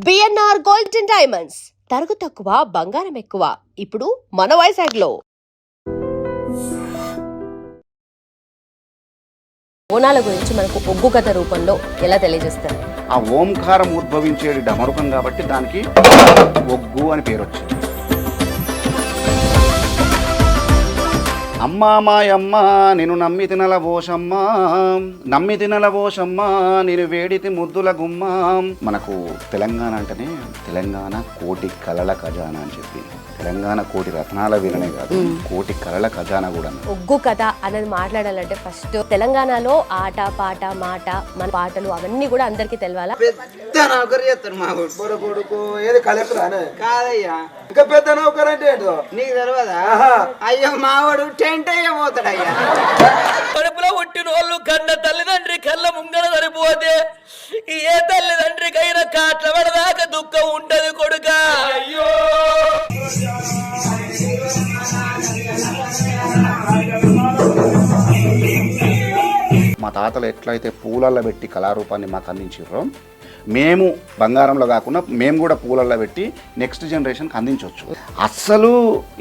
BNR gold and diamonds తరుగు తక్కువ బంగారం ఎక్కువ ఇప్పుడు మన వైజాగ్లో. బోనాల గురించి మనకు ఒగ్గు కథ రూపంలో ఎలా తెలియజేస్తారు? ఆ ఓంకారం ఉద్భవించేది డమరుకం కాబట్టి దానికి ఒగ్గు అని పేరు వచ్చింది. అమ్మా మాయమ్మ నేను నమ్మి తినలవోషమ్మా, నమ్మి తినలవోషమ్మా నేను వేడితి ముద్దుల గుమ్మ. మనకు తెలంగాణ అంటేనే తెలంగాణ కోటి కళల ఖజానా అని చెప్పి, తెలంగాణ కోటి రత్నాల వీరనే కాదు, కోటి కళల ఖజానా కూడా. ఒగ్గు కథ అనేది మాట్లాడాలంటే ఫస్ట్ తెలంగాణలో ఆట పాట మాట మన పాటలు అవన్నీ కూడా అందరికి తెలవాలా. పెద్ద నౌకరు చేస్తాడు మా కొడుకు. ఏది కలెక్టర్ అనే కాదయ్యా, ఇంకా పెద్ద నౌకరు అంటే ఏంటో నీకు తెలియదా? అయ్యో మావాడు టెంట్ అయ్యబోతాడయ్యా. కడుపులో పుట్టిన వాళ్ళు కన్న తల్లిదండ్రి కళ్ళ ముంగల సరిపోతే ఏ తల్లిదండ్రికైనా కాట్ల పడదాకా దుఃఖం ఉంటది కొడుక. అయ్యో మా తాతలు ఎట్లయితే పూలల్లో పెట్టి కళారూపాన్ని మాకు అందించారో మేము బంగారంలో కాకుండా మేము కూడా పూలల్లో పెట్టి నెక్స్ట్ జనరేషన్కి అందించవచ్చు. అస్సలు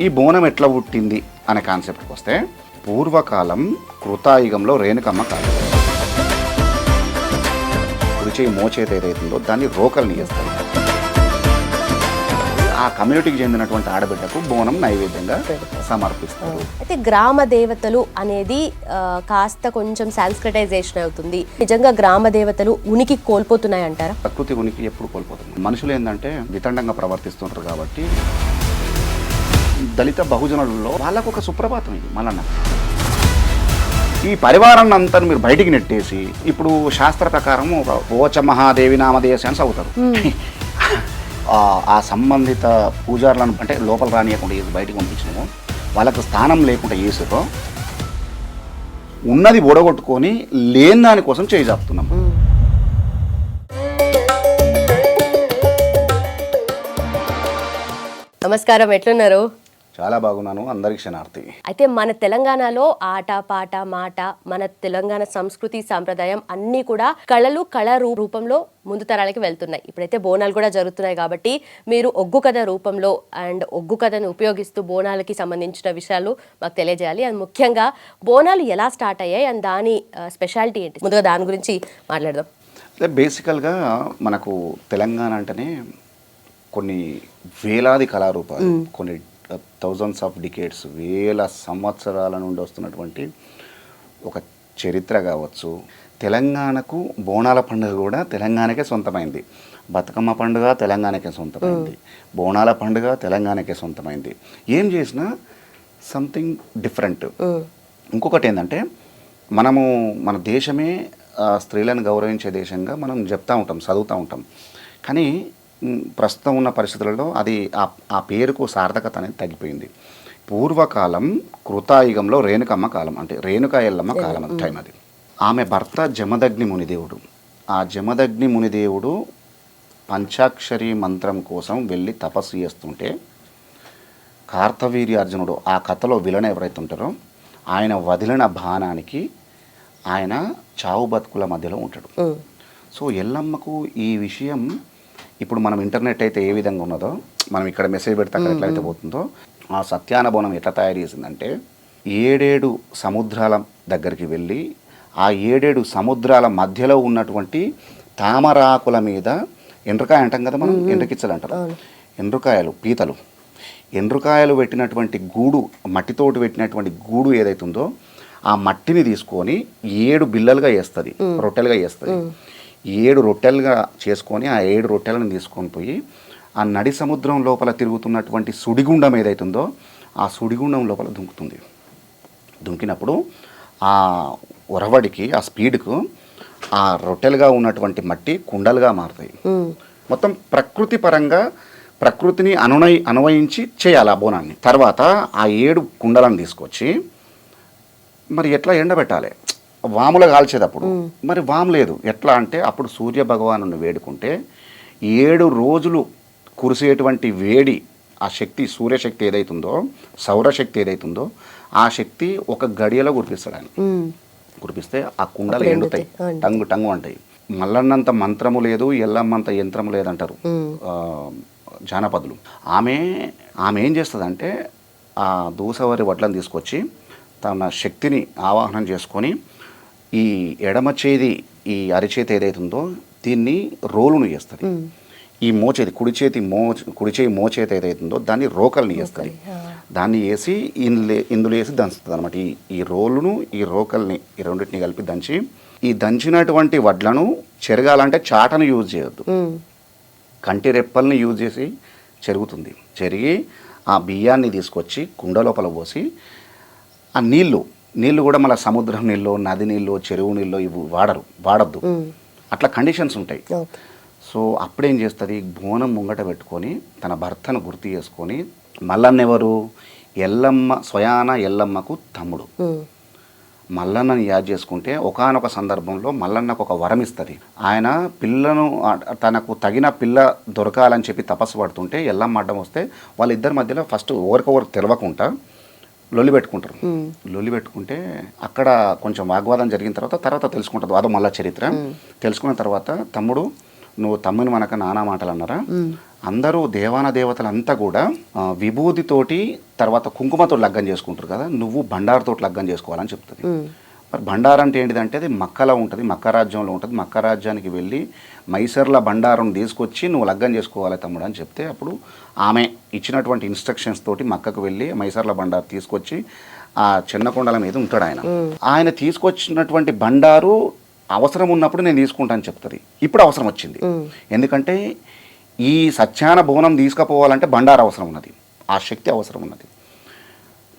ఈ బోనం ఎట్లా పుట్టింది అనే కాన్సెప్ట్కి వస్తే, పూర్వకాలం కృతాయుగంలో రేణుకమ్మ కాలం రుచి మోచేత ఏదైతుందో దాన్ని రోకల్ని చేస్తారు. ఆ కమ్యూనిటీకి చెందినటువంటి ఆడబిడ్డకు బోనం నైవేద్యంగా సమర్పిస్తారు. అయితే గ్రామ దేవతలు అనేది కాస్త కొంచెం సాంస్క్రిటైజేషన్ అవుతుంది. నిజంగా గ్రామ దేవతలు ఉనికి కోల్పోతున్నాయి అంటారా? ప్రకృతి ఉనికి ఎప్పుడు కోల్పోతుంది. మనుషులు ఏంటంటే వితండంగా ప్రవర్తిస్తుంటారు కాబట్టి దళిత బహుజనులలో వాళ్ళకు ఒక సుప్రభాతం ఇది. మళ్ళన్న ఈ పరివారాన్ని అంతా మీరు బయటికి నెట్టేసి ఇప్పుడు శాస్త్ర ప్రకారం ఓచ మహాదేవి నామదేశాన్ని అవుతారు. ఆ సంబంధిత పూజారులను అంటే లోపల రానియకుండా వేసి బయటకు పంపించినాము, వాళ్ళకు స్థానం లేకుండా వేసారో ఉన్నది ఓడగొట్టుకొని లేని దానికోసం చేయి జాపుతున్నాం. నమస్కారం, ఎట్లున్నారు? చాలా బాగున్నాను, అందరికి క్షణార్థి. అయితే మన తెలంగాణలో ఆట పాట మాట మన తెలంగాణ సంస్కృతి సాంప్రదాయం అన్నీ కూడా కళ రూపంలో ముందు తరాలకి వెళ్తున్నాయి. ఇప్పుడైతే బోనాలు కూడా జరుగుతున్నాయి కాబట్టి మీరు ఒగ్గు కథ రూపంలో అండ్ ఒగ్గు కథను ఉపయోగిస్తూ బోనాలకి సంబంధించిన విషయాలు మాకు తెలియజేయాలి. అండ్ ముఖ్యంగా బోనాలు ఎలా స్టార్ట్ అయ్యాయి అండ్ దాని స్పెషాలిటీ ఏంటి, ముందుగా దాని గురించి మాట్లాడదాం. బేసికల్గా మనకు తెలంగాణ అంటేనే కొన్ని వేలాది కళారూపాలు, కొన్ని థౌజండ్స్ ఆఫ్ డికేట్స్, వేల సంవత్సరాల నుండి వస్తున్నటువంటి ఒక చరిత్ర కావచ్చు. తెలంగాణకు బోనాల పండుగ కూడా తెలంగాణకే సొంతమైంది, బతుకమ్మ పండుగ తెలంగాణకే సొంతమైంది, బోనాల పండుగ తెలంగాణకే సొంతమైంది. ఏం చేసినా సంథింగ్ డిఫరెంట్. ఇంకొకటి ఏంటంటే మనము మన దేశమే స్త్రీలను గౌరవించే దేశంగా మనం చెప్తూ ఉంటాం, చదువుతూ ఉంటాం. కానీ ప్రస్తుతం ఉన్న పరిస్థితులలో అది ఆ పేరుకు సార్థకత అనేది తగ్గిపోయింది. పూర్వకాలం కృతాయుగంలో రేణుకమ్మ కాలం, అంటే రేణుకా ఎల్లమ్మ కాలం టైం అది. ఆమె భర్త జమదగ్ని మునిదేవుడు. ఆ జమదగ్ని మునిదేవుడు పంచాక్షరి మంత్రం కోసం వెళ్ళి తపస్సు చేస్తుంటే కార్తవీర్యార్జునుడు, ఆ కథలో విలన్ ఎవరైతే ఉంటారో, ఆయన వదిలిన బాణానికి ఆయన చావు బతుకుల మధ్యలో ఉంటాడు. సో ఎల్లమ్మకు ఈ విషయం ఇప్పుడు మనం ఇంటర్నెట్ అయితే ఏ విధంగా ఉన్నదో, మనం ఇక్కడ మెసేజ్ పెడితే అక్కడ ఎట్లయితే పోతుందో, ఆ సత్యానబోనం ఎట్లా తయారు చేసిందంటే 7 సముద్రాల దగ్గరికి వెళ్ళి ఆ 7 సముద్రాల మధ్యలో ఉన్నటువంటి తామరాకుల మీద, ఎండ్రకాయ అంటాం కదా మనం, ఎండ్రకిచ్చలు అంటారు, ఎండ్రకాయలు పీతలు, ఎండ్రకాయలు పెట్టినటువంటి గూడు, మట్టితోటి పెట్టినటువంటి గూడు ఏదైతుందో ఆ మట్టిని తీసుకొని 7 బిల్లలుగా వేస్తుంది, రొట్టెలుగా వేస్తుంది. 7 రొట్టెలుగా చేసుకొని ఆ 7 రొట్టెలను తీసుకొని పోయి ఆ నడి సముద్రం లోపల తిరుగుతున్నటువంటి సుడిగుండం ఏదైతుందో ఆ సుడిగుండం లోపల దుంకుతుంది. దుంకినప్పుడు ఆ ఒరవడికి, ఆ స్పీడ్కు ఆ రొట్టెలుగా ఉన్నటువంటి మట్టి కుండలుగా మారుతాయి. మొత్తం ప్రకృతి పరంగా ప్రకృతిని అన్వయించి చేయాలి ఆ బోనాన్ని. తర్వాత ఆ 7 కుండలను తీసుకొచ్చి మరి ఎట్లా ఎండబెట్టాలి, వాములు కాల్చేటప్పుడు మరి వాము లేదు, ఎట్లా అంటే అప్పుడు సూర్య భగవాను వేడుకుంటే 7 రోజులు కురిసేటువంటి వేడి, ఆ శక్తి, సూర్యశక్తి ఏదైతుందో, సౌరశక్తి ఏదైతుందో ఆ శక్తి ఒక గడియలో కురిపిస్తాడు ఆయన. కురిపిస్తే ఆ కుండలు ఎండుతాయి, టంగు టంగు అంటాయి. మల్లన్నంత మంత్రము లేదు, ఎల్లమ్మంత యంత్రము లేదంటారు జానపదులు. ఆమె ఏం చేస్తుందంటే ఆ దూసవరి వడ్లను తీసుకొచ్చి తన శక్తిని ఆవాహనం చేసుకొని ఈ ఎడమ చేతి ఈ అరిచేతి ఏదైతుందో దీన్ని రోలును చేస్తుంది. ఈ మోచేతి కుడి చేయి మోచేతి ఏదైతుందో దాన్ని రోకల్ని వేస్తుంది. దాన్ని వేసి ఇందులో వేసి దంచుతుంది అనమాట. ఈ రోలును ఈ రోకల్ని ఈ రెండింటిని కలిపి దంచి ఈ దంచినటువంటి వడ్లను చెరగాలంటే చాటను యూజ్ చేయొద్దు, కంటి రెప్పల్ని యూజ్ చేసి చెరుగుతుంది. చెరిగి ఆ బియ్యాన్ని తీసుకొచ్చి కుండ లోపల పోసి ఆ నీళ్లు కూడా మళ్ళీ సముద్రం నీళ్ళు, నది నీళ్ళు, చెరువు నీళ్ళు ఇవి వాడద్దు. అట్లా కండిషన్స్ ఉంటాయి. సో అప్పుడేం చేస్తుంది, బోనం ముంగట పెట్టుకొని తన భర్తను గుర్తు చేసుకొని, మల్లన్నెవరు, ఎల్లమ్మ, స్వయాన ఎల్లమ్మకు తమ్ముడు మల్లన్నని యాద్ చేసుకుంటే ఒకానొక సందర్భంలో మల్లన్నకు ఒక వరం ఇస్తుంది. ఆయన పిల్లను తనకు తగిన పిల్ల దొరకాలని చెప్పి తపస్సు పడుతుంటే ఎల్లమ్మ అడ్డం వస్తే వాళ్ళిద్దరి మధ్యలో ఫస్ట్ ఒకరికొకరు తెలవకుండా లొల్లి పెట్టుకుంటారు. లొల్లి పెట్టుకుంటే అక్కడ కొంచెం వాగ్వాదం జరిగిన తర్వాత తెలుసుకుంటుంది. అదో మళ్ళా చరిత్ర. తెలుసుకున్న తర్వాత తమ్ముడు, నువ్వు తమ్ముని మనక నానా మాటలు అన్నారా, అందరూ దేవాన దేవతలంతా కూడా విభూతితోటి తర్వాత కుంకుమతో లగ్గం చేసుకుంటారు కదా, నువ్వు బండారుతో లగ్గం చేసుకోవాలని చెప్తుంది. మరి బండారు అంటే ఏంటిదంటే అది మక్కలో ఉంటుంది, మక్క రాజ్యంలో ఉంటుంది. మక్క రాజ్యానికి వెళ్ళి మైసర్ల బండారం తీసుకొచ్చి నువ్వు లగ్గం చేసుకోవాలి తమ్ముడు అని చెప్తే అప్పుడు ఆమె ఇచ్చినటువంటి ఇన్స్ట్రక్షన్స్ తోటి మక్కకు వెళ్ళి మైసర్ల బండారు తీసుకొచ్చి ఆ చిన్నకొండల మీద ఉంటాడు ఆయన తీసుకొచ్చినటువంటి బండారు అవసరం ఉన్నప్పుడు నేను తీసుకుంటాను చెప్తుంది. ఇప్పుడు అవసరం వచ్చింది, ఎందుకంటే ఈ సత్యాన బోనం తీసుకుపోవాలంటే బండారు అవసరం ఉన్నది, ఆ శక్తి అవసరం ఉన్నది.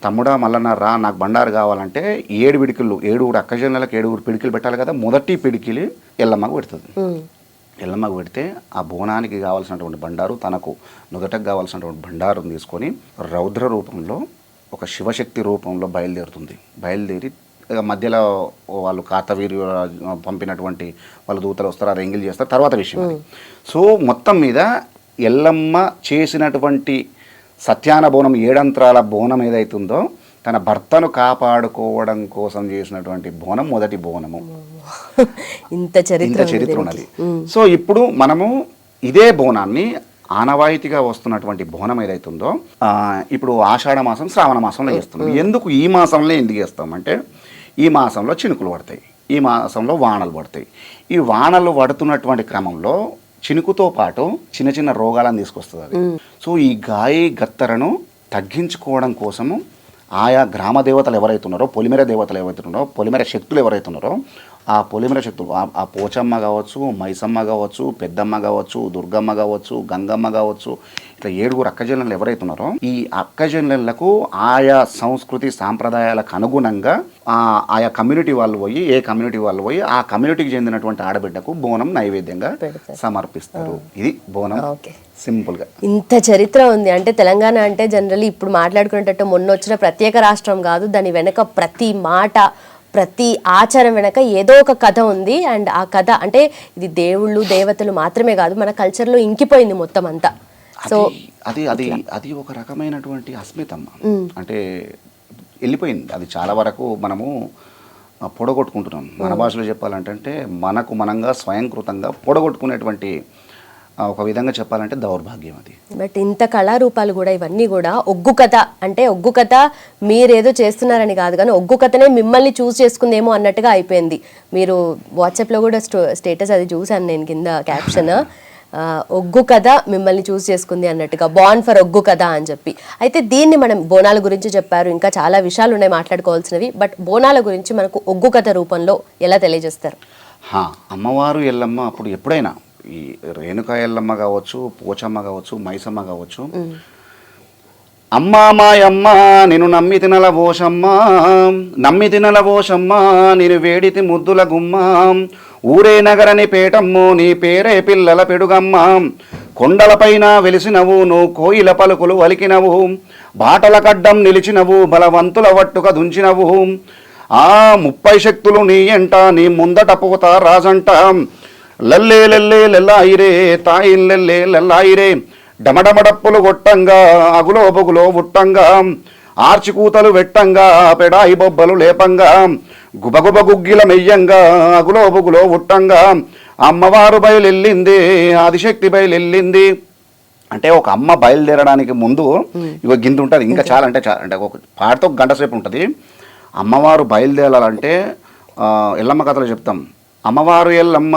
తమ్ముడా మల్లన్న రా, నాకు బండారు కావాలంటే 7 పిడికిళ్ళు, 7 అక్కజనులకు 7 పిడికిలు పెట్టాలి కదా. మొదటి పిడికిలి ఎల్లమ్మకు పెడుతుంది. ఎల్లమ్మకు పెడితే ఆ బోనానికి కావాల్సినటువంటి బండారు, తనకు నుదటకు కావాల్సినటువంటి బండారుని తీసుకొని రౌద్ర రూపంలో ఒక శివశక్తి రూపంలో బయలుదేరి మధ్యలో వాళ్ళు కార్తవీర్యు పంపినటువంటి వాళ్ళ దూతలు వస్తారు, అది ఎంగిల్ చేస్తారు, తర్వాత విషయం అది. సో మొత్తం మీద ఎల్లమ్మ చేసినటువంటి సత్యాన బోనం, 7 అంత్రాల బోనం ఏదైతుందో తన భర్తను కాపాడుకోవడం కోసం చేసినటువంటి బోనం మొదటి బోనము. ఇంత చరిత్ర ఉన్నది. సో ఇప్పుడు మనము ఇదే బోనాన్ని ఆనవాయితీగా వస్తున్నటువంటి బోనం ఏదైతుందో ఇప్పుడు ఆషాఢ మాసం, శ్రావణ మాసంలో చేస్తున్నాం. ఎందుకు ఈ మాసంలో ఎందుకు చేస్తామంటే ఈ మాసంలో చినుకులు పడతాయి, ఈ మాసంలో వానలు పడతాయి. ఈ వానలు పడుతున్నటువంటి క్రమంలో చినుకుతో పాటు చిన్న చిన్న రోగాలను తీసుకొస్తుంది అది. సో ఈ గాయి గత్తరను తగ్గించుకోవడం కోసము ఆయా గ్రామ దేవతలు ఎవరైతున్నారో, పొలిమేర దేవతలు ఎవరైతున్నారో, పొలిమేర శక్తులు ఎవరైతున్నారో ఆ పొలిమేర శక్తులు, ఆ పోచమ్మ కావచ్చు, మైసమ్మ కావచ్చు, పెద్దమ్మ కావచ్చు, దుర్గమ్మ కావచ్చు, గంగమ్మ కావచ్చు, ఇట్లా 7 అక్కజనులు ఎవరైతున్నారో ఈ అక్కజనులకు ఆయా సంస్కృతి సాంప్రదాయాలకు అనుగుణంగా ఆయా కమ్యూనిటీ వాళ్ళు పోయి, ఏ కమ్యూనిటీ వాళ్ళు పోయి ఆ కమ్యూనిటీకి చెందినటువంటి ఆడబిడ్డకు బోనం నైవేద్యంగా సమర్పిస్తారు. ఇది బోనం సింపుల్ గా. ఇంత చరిత్ర ఉంది అంటే తెలంగాణ అంటే జనరల్లీ ఇప్పుడు మాట్లాడుకునేటట్టు మొన్న వచ్చిన ప్రత్యేక రాష్ట్రం కాదు, దాని వెనక ప్రతి మాట, ప్రతి ఆచారం వెనక ఏదో ఒక కథ ఉంది. అండ్ ఆ కథ అంటే ఇది దేవుళ్ళు దేవతలు మాత్రమే కాదు, మన కల్చర్లో ఇంకిపోయింది మొత్తం అంతా. సో అది ఒక రకమైనటువంటి అస్మితమ్మ, అంటే వెళ్ళిపోయింది. అది చాలా వరకు మనము పొడగొట్టుకుంటున్నాం. మన భాషలో చెప్పాలంటే మనకు మనంగా స్వయంకృతంగా పొడగొట్టుకునేటువంటి ఒక విధంగా చెప్పాలంటే దౌర్భాగ్యం అది. బట్ ఇంత కళారూపాలు కూడా ఇవన్నీ కూడా ఒగ్గు కథ అంటే ఒగ్గు కథ మీరేదో చేస్తున్నారని కాదు, కానీ ఒగ్గు కథనే మిమ్మల్ని చూస్ చేసుకుందేమో అన్నట్టుగా అయిపోయింది. మీరు వాట్సాప్లో కూడా స్టేటస్ అది చూసాను నేను, కింద క్యాప్షన్ ఒగ్గు కథ మిమ్మల్ని చూస్ చేసుకుంది అన్నట్టుగా, బాన్ ఫర్ ఒగ్గు కథ అని చెప్పి. అయితే దీన్ని మనం బోనాల గురించి చెప్పారు, ఇంకా చాలా విషయాలు ఉన్నాయి మాట్లాడుకోవాల్సినవి. బట్ బోనాల గురించి మనకు ఒగ్గు కథ రూపంలో ఎలా తెలియజేస్తారు? అమ్మవారు ఎల్లమ్మ అప్పుడు ఎప్పుడైనా ఈ రేణుకా ఎల్లమ్మ కావచ్చు, పోచమ్మ కావచ్చు, మైసమ్మ కావచ్చు, అమ్మా మాయమ్మ నేను నమ్మి తినల ఓషమ్మ నేను వేడితి ముద్దుల గుమ్మ, ఊరే నగరని పేటమ్ము నీ పేరే పిల్లల పెడుగమ్మ, కొండలపైన వెలిసినవు నువ్వు కోయిల పలుకులు వలికినవు, బాటల కడ్డం నిలిచినవు బలవంతుల వట్టుక దుంచినవు, 30 శక్తులు నీ ఎంట నీ ముందట పోత రాజంట, లల్లే లల్లే లెల్లాయిరే తాయిల్లెల్లే లెల్లాయిరే, డమడమడప్పులు కొట్టంగా అగులో బొగులో ఉట్టంగా, ఆర్చికూతలు వెట్టంగా పెడాయి బొబ్బలు లేపంగా, గుబగుబ గుగ్గిల మెయ్యంగా అగులో బొగులో ఉట్టంగా, అమ్మవారు బయలుళ్ళింది, ఆదిశక్తి బయలుళ్ళింది అంటే ఒక అమ్మ బయలుదేరడానికి ముందు ఇగో గింత ఉంటుంది, ఇంకా చాలా అంటే ఒక పాటతో ఒక గంట సేపు ఉంటుంది. అమ్మవారు బయలుదేరాలంటే ఎల్లమ్మ కథలో చెప్తాం. అమ్మవారు ఎల్లమ్మ,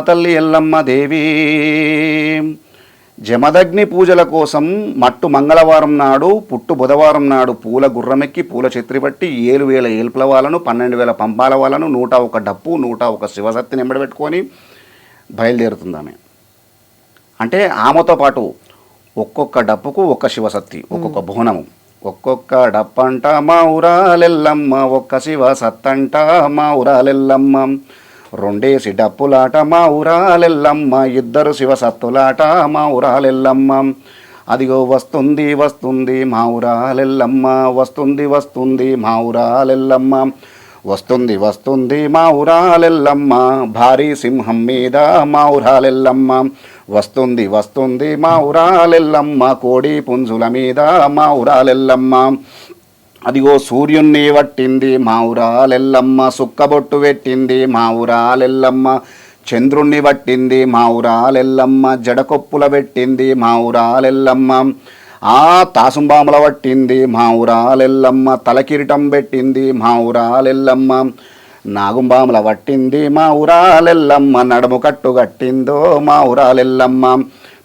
తల్లి ఎల్లమ్మ దేవి జమదగ్ని పూజల కోసం మట్టు మంగళవారం నాడు, పుట్టు బుధవారం నాడు పూల గుర్రమెక్కి పూల ఛత్రి బట్టి 7,000 ఏల్పుల వాళ్ళను, 12,000 పంపాల వాళ్ళను, 101 డప్పు, 101 శివసత్తిని ఎంబడబెట్టుకొని బయలుదేరుతుంది ఆమె. అంటే ఆమెతో పాటు ఒక్కొక్క డప్పుకు ఒక్క శివసత్తి, ఒక్కొక్క బోనము, ఒక్కొక్క డప్పంట మా ఊరాలెల్లమ్మ, ఒక్క శివసత్తంట మా ఊరాలెల్లమ్మ, 2 డప్పులాట మా ఊరాలెల్లమ్మ, 2 శివసత్తులాట మా ఊరాలెల్లమ్మ. అదిగో వస్తుంది వస్తుంది మా ఊరాలెల్లమ్మ, వస్తుంది వస్తుంది మా ఊరాలెల్లమ్మ, వస్తుంది వస్తుంది మా ఊరాలెల్లమ్మ, భారీ సింహం మీద మా ఊరాలెల్లమ్మ, వస్తుంది వస్తుంది మా ఊరాలెల్లమ్మ, కోడి పుంజుల మీద మా ఊరాలెల్లమ్మ. అదిగో సూర్యుణ్ణి పట్టింది మా ఊరాలెల్లమ్మ, సుక్కబొట్టు పెట్టింది మా ఊరాలెల్లమ్మ, చంద్రుణ్ణి పట్టింది మా ఊరాలెల్లమ్మ, జడకొప్పుల పెట్టింది మా ఊరాలెల్లమ్మ, ఆ తాసుంబాముల పట్టింది మా ఊరాలెల్లమ్మ, తలకిరీటం పెట్టింది మా ఊరాలెల్లమ్మ, నాగుంబాముల పట్టింది మా ఊరాలెల్లమ్మ, నడుము కట్టు కట్టిందో మా ఊరాలెల్లమ్మ,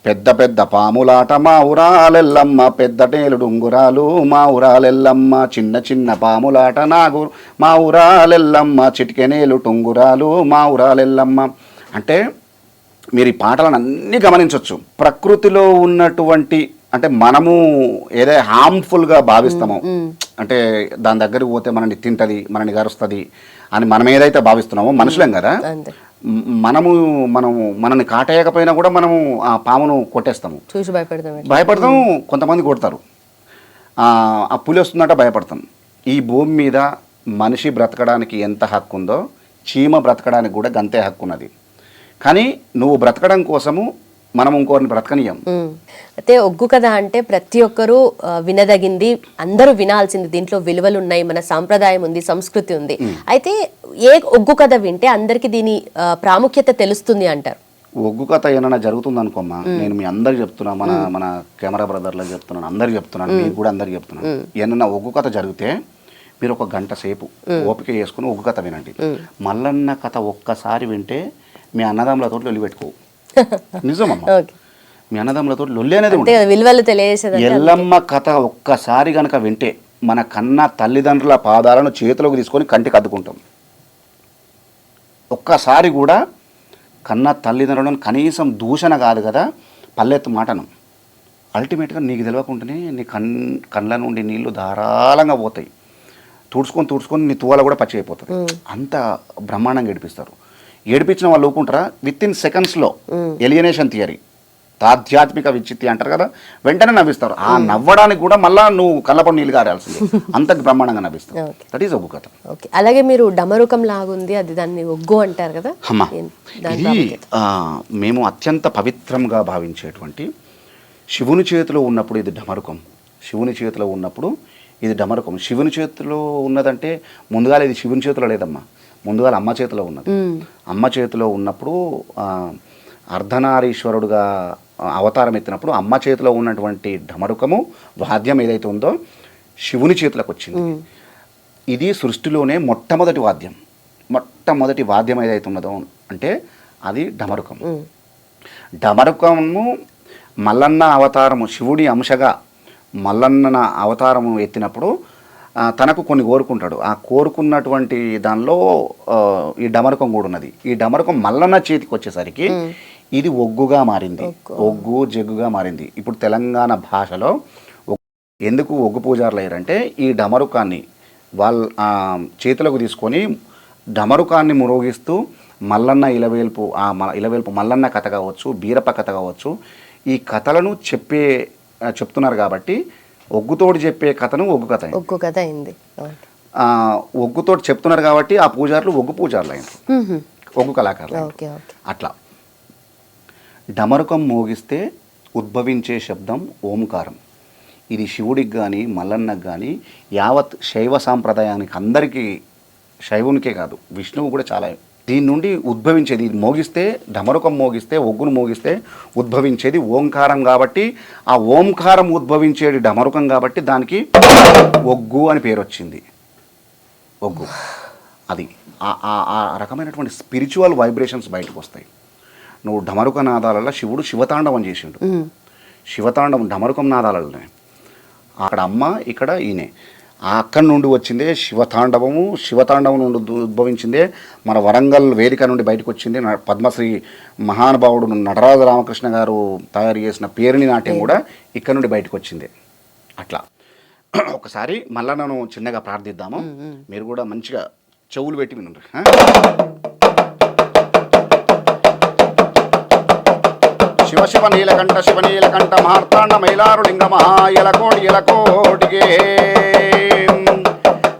పెద్ద పెద్ద పాములాట మా ఊరాలెల్లమ్మ, పెద్ద టేలుడు ఉంగురాలు మా ఊరాలెల్లమ్మ, చిన్న చిన్న పాములాట మా ఊరాలెల్లమ్మ, చిటికెనేలు టుంగురాలు మా ఊరాలెల్లమ్మ. అంటే మీరు ఈ పాటలను అన్నీ గమనించవచ్చు. ప్రకృతిలో ఉన్నటువంటి అంటే మనము ఏదో హార్మ్ఫుల్గా భావిస్తామో, అంటే దాని దగ్గరికి పోతే మనల్ని తింటది, మనల్ని గరుస్తుంది అని మనం ఏదైతే భావిస్తున్నామో, మనుషులేం కదా, మనల్ని కాటేయకపోయినా కూడా మనము ఆ పామును కొట్టేస్తాము, చూసి భయపడతాము. కొంతమంది కొడతారు, ఆ పులి వస్తుందంట భయపడతాం. ఈ భూమి మీద మనిషి బ్రతకడానికి ఎంత హక్కు ఉందో చీమ బ్రతకడానికి కూడా గంతే హక్కు ఉన్నది. కానీ నువ్వు బ్రతకడం కోసము మనం ఇంకోరిని బ్రతకనియం. అయితే ఒగ్గు కథ అంటే ప్రతి ఒక్కరూ వినదగింది, అందరూ వినాల్సింది. దీంట్లో విలువలు ఉన్నాయి, మన సాంప్రదాయం ఉంది, సంస్కృతి ఉంది. అయితే ఏ ఒగ్గు కథ వింటే అందరికి దీని ప్రాముఖ్యత తెలుస్తుంది అంటారు? ఒగ్గు కథ ఏమైనా జరుగుతుంది అనుకోమ్మా, నేను మీ అందరికి చెప్తున్నా, మన కెమెరా బ్రదర్లకు చెప్తున్నాను, అందరికి చెప్తున్నాను, మీకు కూడా అందరికి చెప్తున్నాను. ఏమన్నా ఒగ్గు కథ జరిగితే మీరు ఒక గంట సేపు ఓపిక చేసుకుని ఒగ్గు కథ వినండి. మల్లన్న కథ ఒక్కసారి వింటే మీ అన్నదమ్ములతో లొల్లి పెట్టుకో. నిజమమ్మా, మీ అన్నదమ్ములతో లొల్లి అనేది విలువలు తెలియజేసేది. ఎల్లమ్మ కథ ఒక్కసారి కనుక వింటే మన కన్న తల్లిదండ్రుల పాదాలను చేతిలోకి తీసుకొని కంటికి అద్దుకుంటాం. ఒక్కసారి కూడా కన్న తల్లిదండ్రులను కనీసం దూషణ కాదు కదా, పల్లెత్తు మాటను అల్టిమేట్గా నీకు తెలియకుండానే నీ కళ్ళ నుండి నీళ్లు ధారాళంగా పోతాయి. తుడుచుకొని నీ తువాల కూడా పచ్చి అయిపోతుంది. అంత బ్రహ్మాండంగా ఏడిపిస్తారు. ఏడిపించిన వాళ్ళు ఊపుకుంటారా, విత్ ఇన్ సెకండ్స్లో ఎలియనేషన్ థియరీ, ఆధ్యాత్మిక విచ్చిత్తి అంటారు కదా, వెంటనే నవ్విస్తారు. ఆ నవ్వడానికి కూడా మళ్ళీ నువ్వు కళ్ళపడి నీళ్ళు గారాల్సింది, అంత బ్రహ్మాండంగా నవ్విస్తావు. దట్ ఈస్ ఒగ్గు కథ. అలాగే మీరు డమరుకం లాగుంది, అది దాన్ని ఒగ్గు అంటారు కదా. అమ్మా, ఇది మేము అత్యంత పవిత్రంగా భావించేటువంటి శివుని చేతిలో ఉన్నప్పుడు ఇది డమరుకం, శివుని చేతిలో ఉన్నప్పుడు ఇది డమరుకం. శివుని చేతిలో ఉన్నదంటే ముందుగా ఇది శివుని చేతిలో లేదమ్మా, ముందుగా అమ్మ చేతిలో ఉన్నది. అమ్మ చేతిలో ఉన్నప్పుడు అర్ధనారీశ్వరుడుగా అవతారం ఎత్తినప్పుడు అమ్మ చేతిలో ఉన్నటువంటి ఢమరుకము వాద్యం ఏదైతే ఉందో శివుని చేతులకు వచ్చింది. ఇది సృష్టిలోనే మొట్టమొదటి వాద్యం ఏదైతే ఉన్నదో అంటే అది ఢమరుకం. ఢమరుకము మల్లన్న అవతారము, శివుడి అంశగా మల్లన్న అవతారము ఎత్తినప్పుడు తనకు కొన్ని కోరుకుంటాడు. ఆ కోరుకున్నటువంటి దానిలో ఈ డమరుకం కూడా ఉన్నది. ఈ డమరుకం మల్లన్న చేతికి వచ్చేసరికి ఇది ఒగ్గుగా మారింది, ఒగ్గు జగ్గుగా మారింది. ఇప్పుడు తెలంగాణ భాషలో ఎందుకు ఒగ్గు పూజారులు అయ్యారంటే ఈ డమరుకాన్ని వాళ్ళ చేతులకు తీసుకొని డమరుకాన్ని మురోగిస్తూ మల్లన్న ఇలవేల్పు, ఇలవేల్పు మల్లన్న కథ కావచ్చు, బీరప్ప కథ కావచ్చు, ఈ కథలను చెప్తున్నారు కాబట్టి ఒగ్గుతోటి చెప్పే కథను ఒగ్గు కథ అయింది. ఒగ్గుతోటి చెప్తున్నారు కాబట్టి ఆ పూజారులు ఒగ్గు పూజారులు అయినారు, ఒగ్గు కళాకారులు. అట్లా డమరుకం మోగిస్తే ఉద్భవించే శబ్దం ఓంకారం. ఇది శివుడికి కానీ మల్లన్నకు కానీ యావత్ శైవ సాంప్రదాయానికి అందరికీ, శైవునికే కాదు విష్ణువు కూడా చాలా దీని నుండి ఉద్భవించేది, ఇది మోగిస్తే డమరుకం మోగిస్తే, ఒగ్గును మోగిస్తే ఉద్భవించేది ఓంకారం కాబట్టి, ఆ ఓంకారం ఉద్భవించేది డమరుకం కాబట్టి దానికి ఒగ్గు అని పేరు వచ్చింది. ఒగ్గు అది ఆ రకమైనటువంటి స్పిరిచువల్ వైబ్రేషన్స్ బయటకు వస్తాయి. నువ్వు డమరుక నాదాలలో శివుడు శివతాండవం చేసిండు. శివతాండవం డమరుకం నాదాలలోనే. అక్కడ అమ్మ, ఇక్కడ ఈయనే. అక్కడి నుండి వచ్చిందే శివతాండవము. శివతాండవం నుండి ఉద్భవించిందే మన వరంగల్ వేదిక నుండి బయటకు వచ్చింది పద్మశ్రీ మహానుభావుడు నటరాజ రామకృష్ణ గారు తయారు చేసిన పేరుని నాట్యం కూడా ఇక్కడ నుండి బయటకు వచ్చింది. అట్లా ఒకసారి మళ్ళా నన్ను చిన్నగా ప్రార్థిద్దాము. మీరు కూడా మంచిగా చెవులు పెట్టి వినండి. శివ శివ నీలకంఠ శివ నీలకంఠ మార్తాండ మైలారు లింగ మహాయలకోటి ఎలకోటిగే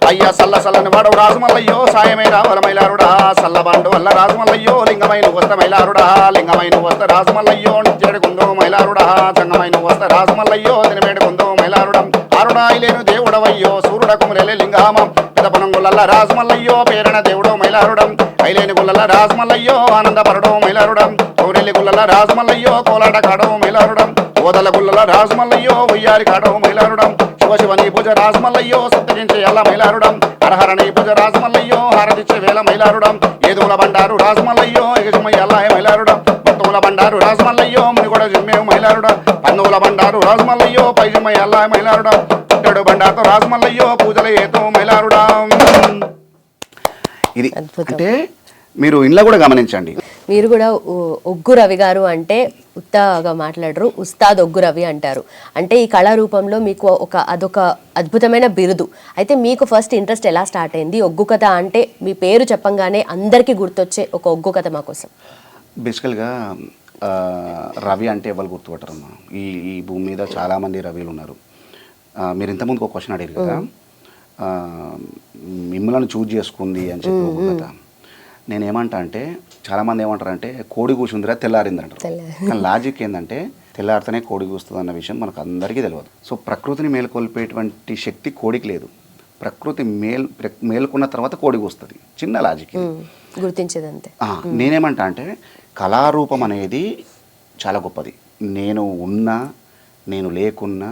అయ్య సల్ల సల్లని వాడవు రాజమల్లయ్యో సాయమే రావల మైలారుడా సల్లబండు వల్ల రాజమల్లయ్యో లింగమైన వస్త మైలారుడా లింగమైన వస్త రాజమల్లయ్యో నిత్యడుకుందో మైలారుడా చంగమైన వస్త రాజమల్లయ్యో తినబేడుకుందో మైలారుడం అరుడాయిలేను దేవుడవయ్యో సూర్యుడకుములే లింగామం పెదపనం గుల్లల్ల రాజమల్లయ్యో పేరణ దేవుడో మైలారుడం ఐలేని గుల్లల్ల రాజమల్లయ్యో ఆనందపరడో మైలారుడం కౌరెల్లి గుల్లల రాజమల్లయ్యో కోలాట కాడో మైలారుడం ఓదల గుల్లల రాజమల్లయ్యో ఉయ్యారి కాడో మైలారుడం శివ శివ నీ పూజ రాజమల్లయ్యో సత్యగించే ఎల్ల మైలారుడం హరహర నీ పూజ రాజమల్లయ్యో హారతిచ్చే వేల మైలారుడం ఏదుల బండారు రాజమల్లయ్యో ఎగజమయ్య అల్లాయ మైలారుడం భక్తుల బండారు రాజమల్లయ్యో మునిగొడ జిమ్మేవు మైలారుడం పన్నుల బండారు రాజమల్లయ్యో పైజమయ్య అల్లాయ మైలారుడం పుట్టడు బండారుతో రాజమల్లయ్యో పూజల ఏతో మైలారుడం. ఇది అంటే మీరు ఇంట్లో కూడా గమనించండి. మీరు కూడా ఒగ్గు రవి గారు అంటే ఉత్తగా మాట్లాడరు, ఉస్తాద్ ఒగ్గు రవి అంటారు. అంటే ఈ కళారూపంలో మీకు అదొక అద్భుతమైన బిరుదు. అయితే మీకు ఫస్ట్ ఇంట్రెస్ట్ ఎలా స్టార్ట్ అయింది? ఒగ్గు కథ అంటే మీ పేరు చెప్పంగానే అందరికీ గుర్తొచ్చే ఒక ఒగ్గు కథ మా కోసం. బేసికల్గా రవి అంటే ఎవరు గుర్తుపట్టరమ్మా. ఈ భూమి మీద చాలామంది రవిలు ఉన్నారు. మీరు ఇంతకుముందుకు ఒక క్వశ్చన్ అడిగారు కదా, మిమ్మల్ని చూజ్ చేసుకుంది అని చెప్పి ఒగ్గు కథ. నేనేమంటా అంటే చాలామంది ఏమంటారంటే కోడి కూర్చుందిరా తెల్లారింది అంటారు. కానీ లాజిక్ ఏంటంటే తెల్లారితేనే కోడి కూస్తుంది అన్న విషయం మనకు అందరికీ తెలియదు. సో ప్రకృతిని మేలుకొల్పేటువంటి శక్తి కోడికి లేదు. ప్రకృతి మేలుకున్న తర్వాత కోడి కూస్తుంది. చిన్న లాజిక్ గుర్తించేది అంతే. నేనేమంటా అంటే కళారూపం అనేది చాలా గొప్పది. నేను ఉన్నా నేను లేకున్నా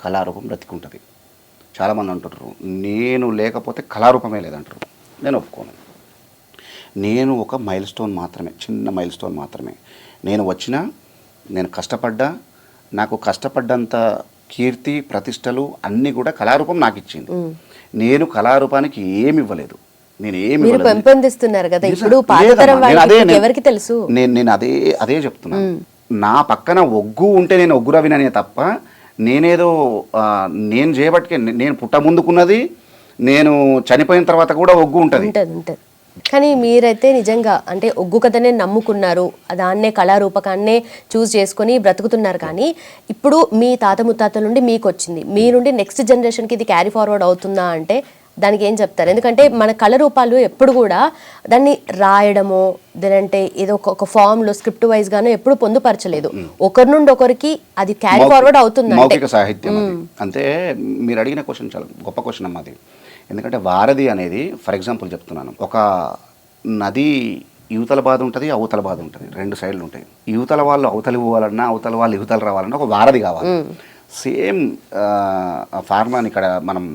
కళారూపం బ్రతికుంటుంది. చాలామంది అంటారు నేను లేకపోతే కళారూపమే లేదంటారు. నేను ఒప్పుకోను. నేను ఒక మైల్ స్టోన్ మాత్రమే, చిన్న మైల్ స్టోన్ మాత్రమే. నేను వచ్చినా, నేను కష్టపడ్డా, నాకు కష్టపడ్డంత కీర్తి ప్రతిష్టలు అన్నీ కూడా కళారూపం నాకు ఇచ్చింది. నేను కళారూపానికి ఏమి ఇవ్వలేదు. నేను పెంపొందిస్తున్నారు కదా ఇప్పుడు, ఎవరికి తెలుసు. నేను అదే చెప్తున్నాను. నా పక్కన ఒగ్గు ఉంటే నేను ఒగ్గు రవిననే తప్ప నేనేదో నేను చేయబట్టికే నేను పుట్ట ముందుకున్నది, నేను చనిపోయిన తర్వాత కూడా ఒగ్గు ఉంటుంది. కానీ మీరైతే నిజంగా అంటే ఒగ్గు కథనే నమ్ముకున్నారు, దాన్నే కళారూపకాన్నే చూస్ చేసుకొని బ్రతుకుతున్నారు. కానీ ఇప్పుడు మీ తాత ముత్తాతల నుండి మీకు వచ్చింది, మీ నుండి నెక్స్ట్ జనరేషన్కి ఇది క్యారీ ఫార్వర్డ్ అవుతుందా అంటే దానికి ఏం చెప్తారు? ఎందుకంటే మన కళారూపాలు ఎప్పుడు కూడా దాన్ని రాయడమో దానంటే ఏదో ఒక ఫామ్లో స్క్రిప్ట్ వైజ్గానో ఎప్పుడు పొందుపరచలేదు. ఒకరి నుండి ఒకరికి అది క్యారీ ఫార్వర్డ్ అవుతుంది. మౌఖిక సాహిత్యం అంటే మీరు అడిగిన క్వశ్చన్ చాలా గొప్ప క్వశ్చన్ అమ్మా అది. ఎందుకంటే వారధి అనేది ఫర్ ఎగ్జాంపుల్ చెప్తున్నాను, ఒక నది యువతల బాధ ఉంటుంది, అవతల బాధ ఉంటుంది, రెండు సైడ్లు ఉంటాయి. యువతల వాళ్ళు అవతలి పోవాలన్నా అవతల వాళ్ళు యువతలు రావాలన్నా ఒక వారధి కావాలి. సేమ్ ఫార్మాని ఇక్కడ మనం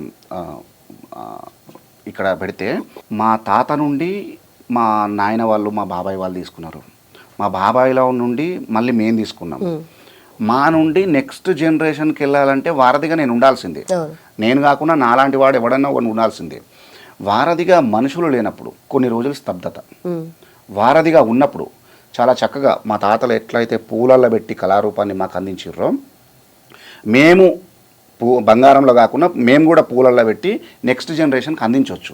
ఇక్కడ పెడితే మా తాత నుండి మా నాయన వాళ్ళు మా బాబాయ్ వాళ్ళు తీసుకున్నారు, మా బాబాయ్ల నుండి మళ్ళీ మేము తీసుకున్నాం. మా నుండి నెక్స్ట్ జనరేషన్కి వెళ్ళాలంటే వారధిగా నేను ఉండాల్సిందే. నేను కాకుండా నాలాంటి వాడు ఎవడన్నా వాడు ఉండాల్సిందే. వారధిగా మనుషులు లేనప్పుడు కొన్ని రోజులు స్తబ్దత, వారధిగా ఉన్నప్పుడు చాలా చక్కగా మా తాతలు ఎట్లయితే పూలల్లో పెట్టి కళారూపాన్ని మాకు అందించారో మేము బంగారంలో కాకుండా మేము కూడా పూలల్లో పెట్టి నెక్స్ట్ జనరేషన్కి అందించవచ్చు.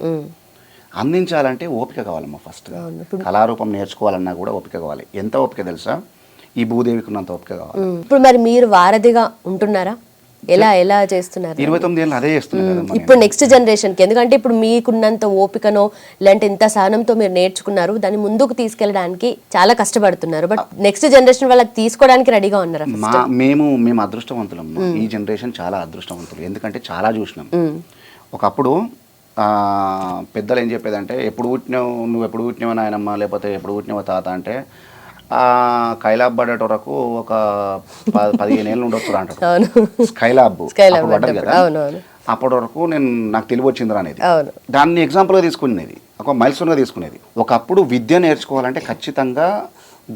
అందించాలంటే ఓపిక కావాలమ్మా. ఫస్ట్ కళారూపం నేర్చుకోవాలన్నా కూడా ఓపిక కావాలి. ఎంత ఓపిక తెలుసా? ఈ భూదేవికి ఉన్నంత ఓపిక కావాలి. ఇప్పుడు మరి మీరు వారధిగా ఉంటున్నారా? ఎలా చేస్తున్నారు? 29 ఏళ్ళు అదే చేస్తున్నారు ఇప్పుడు నెక్స్ట్ జనరేషన్కి. ఎందుకంటే ఇప్పుడు మీకున్నంత ఓపికనో లేదంటే ఇంత సహనంతో మీరు నేర్చుకున్నారు, దాన్ని ముందుకు తీసుకెళ్ళడానికి చాలా కష్టపడుతున్నారు. బట్ నెక్స్ట్ జనరేషన్ వాళ్ళకి తీసుకోవడానికి రెడీగా ఉన్నారు. మేము అదృష్టవంతులం. ఈ జనరేషన్ చాలా అదృష్టవంతులు. ఎందుకంటే చాలా చూసినాం. ఒకప్పుడు పెద్దలు ఏం చెప్పేదంటే ఎప్పుడు పుట్టినావు నువ్వు, ఎప్పుడు పుట్టినావు నాయనమ్మ, లేకపోతే ఎప్పుడు పుట్టినావు తాత అంటే స్కైలాబ్ పడేట వరకు ఒక 15 ఏళ్ళు ఉండొచ్చు అంటాడు. స్కైలాబ్ పడ్డది కదా, అప్పటి వరకు నాకు తెలివి వచ్చిందిరా అనేది. దాన్ని ఎగ్జాంపుల్గా తీసుకునేది, ఒక మైల్స్టోన్గా తీసుకునేది. ఒకప్పుడు విద్య నేర్చుకోవాలంటే ఖచ్చితంగా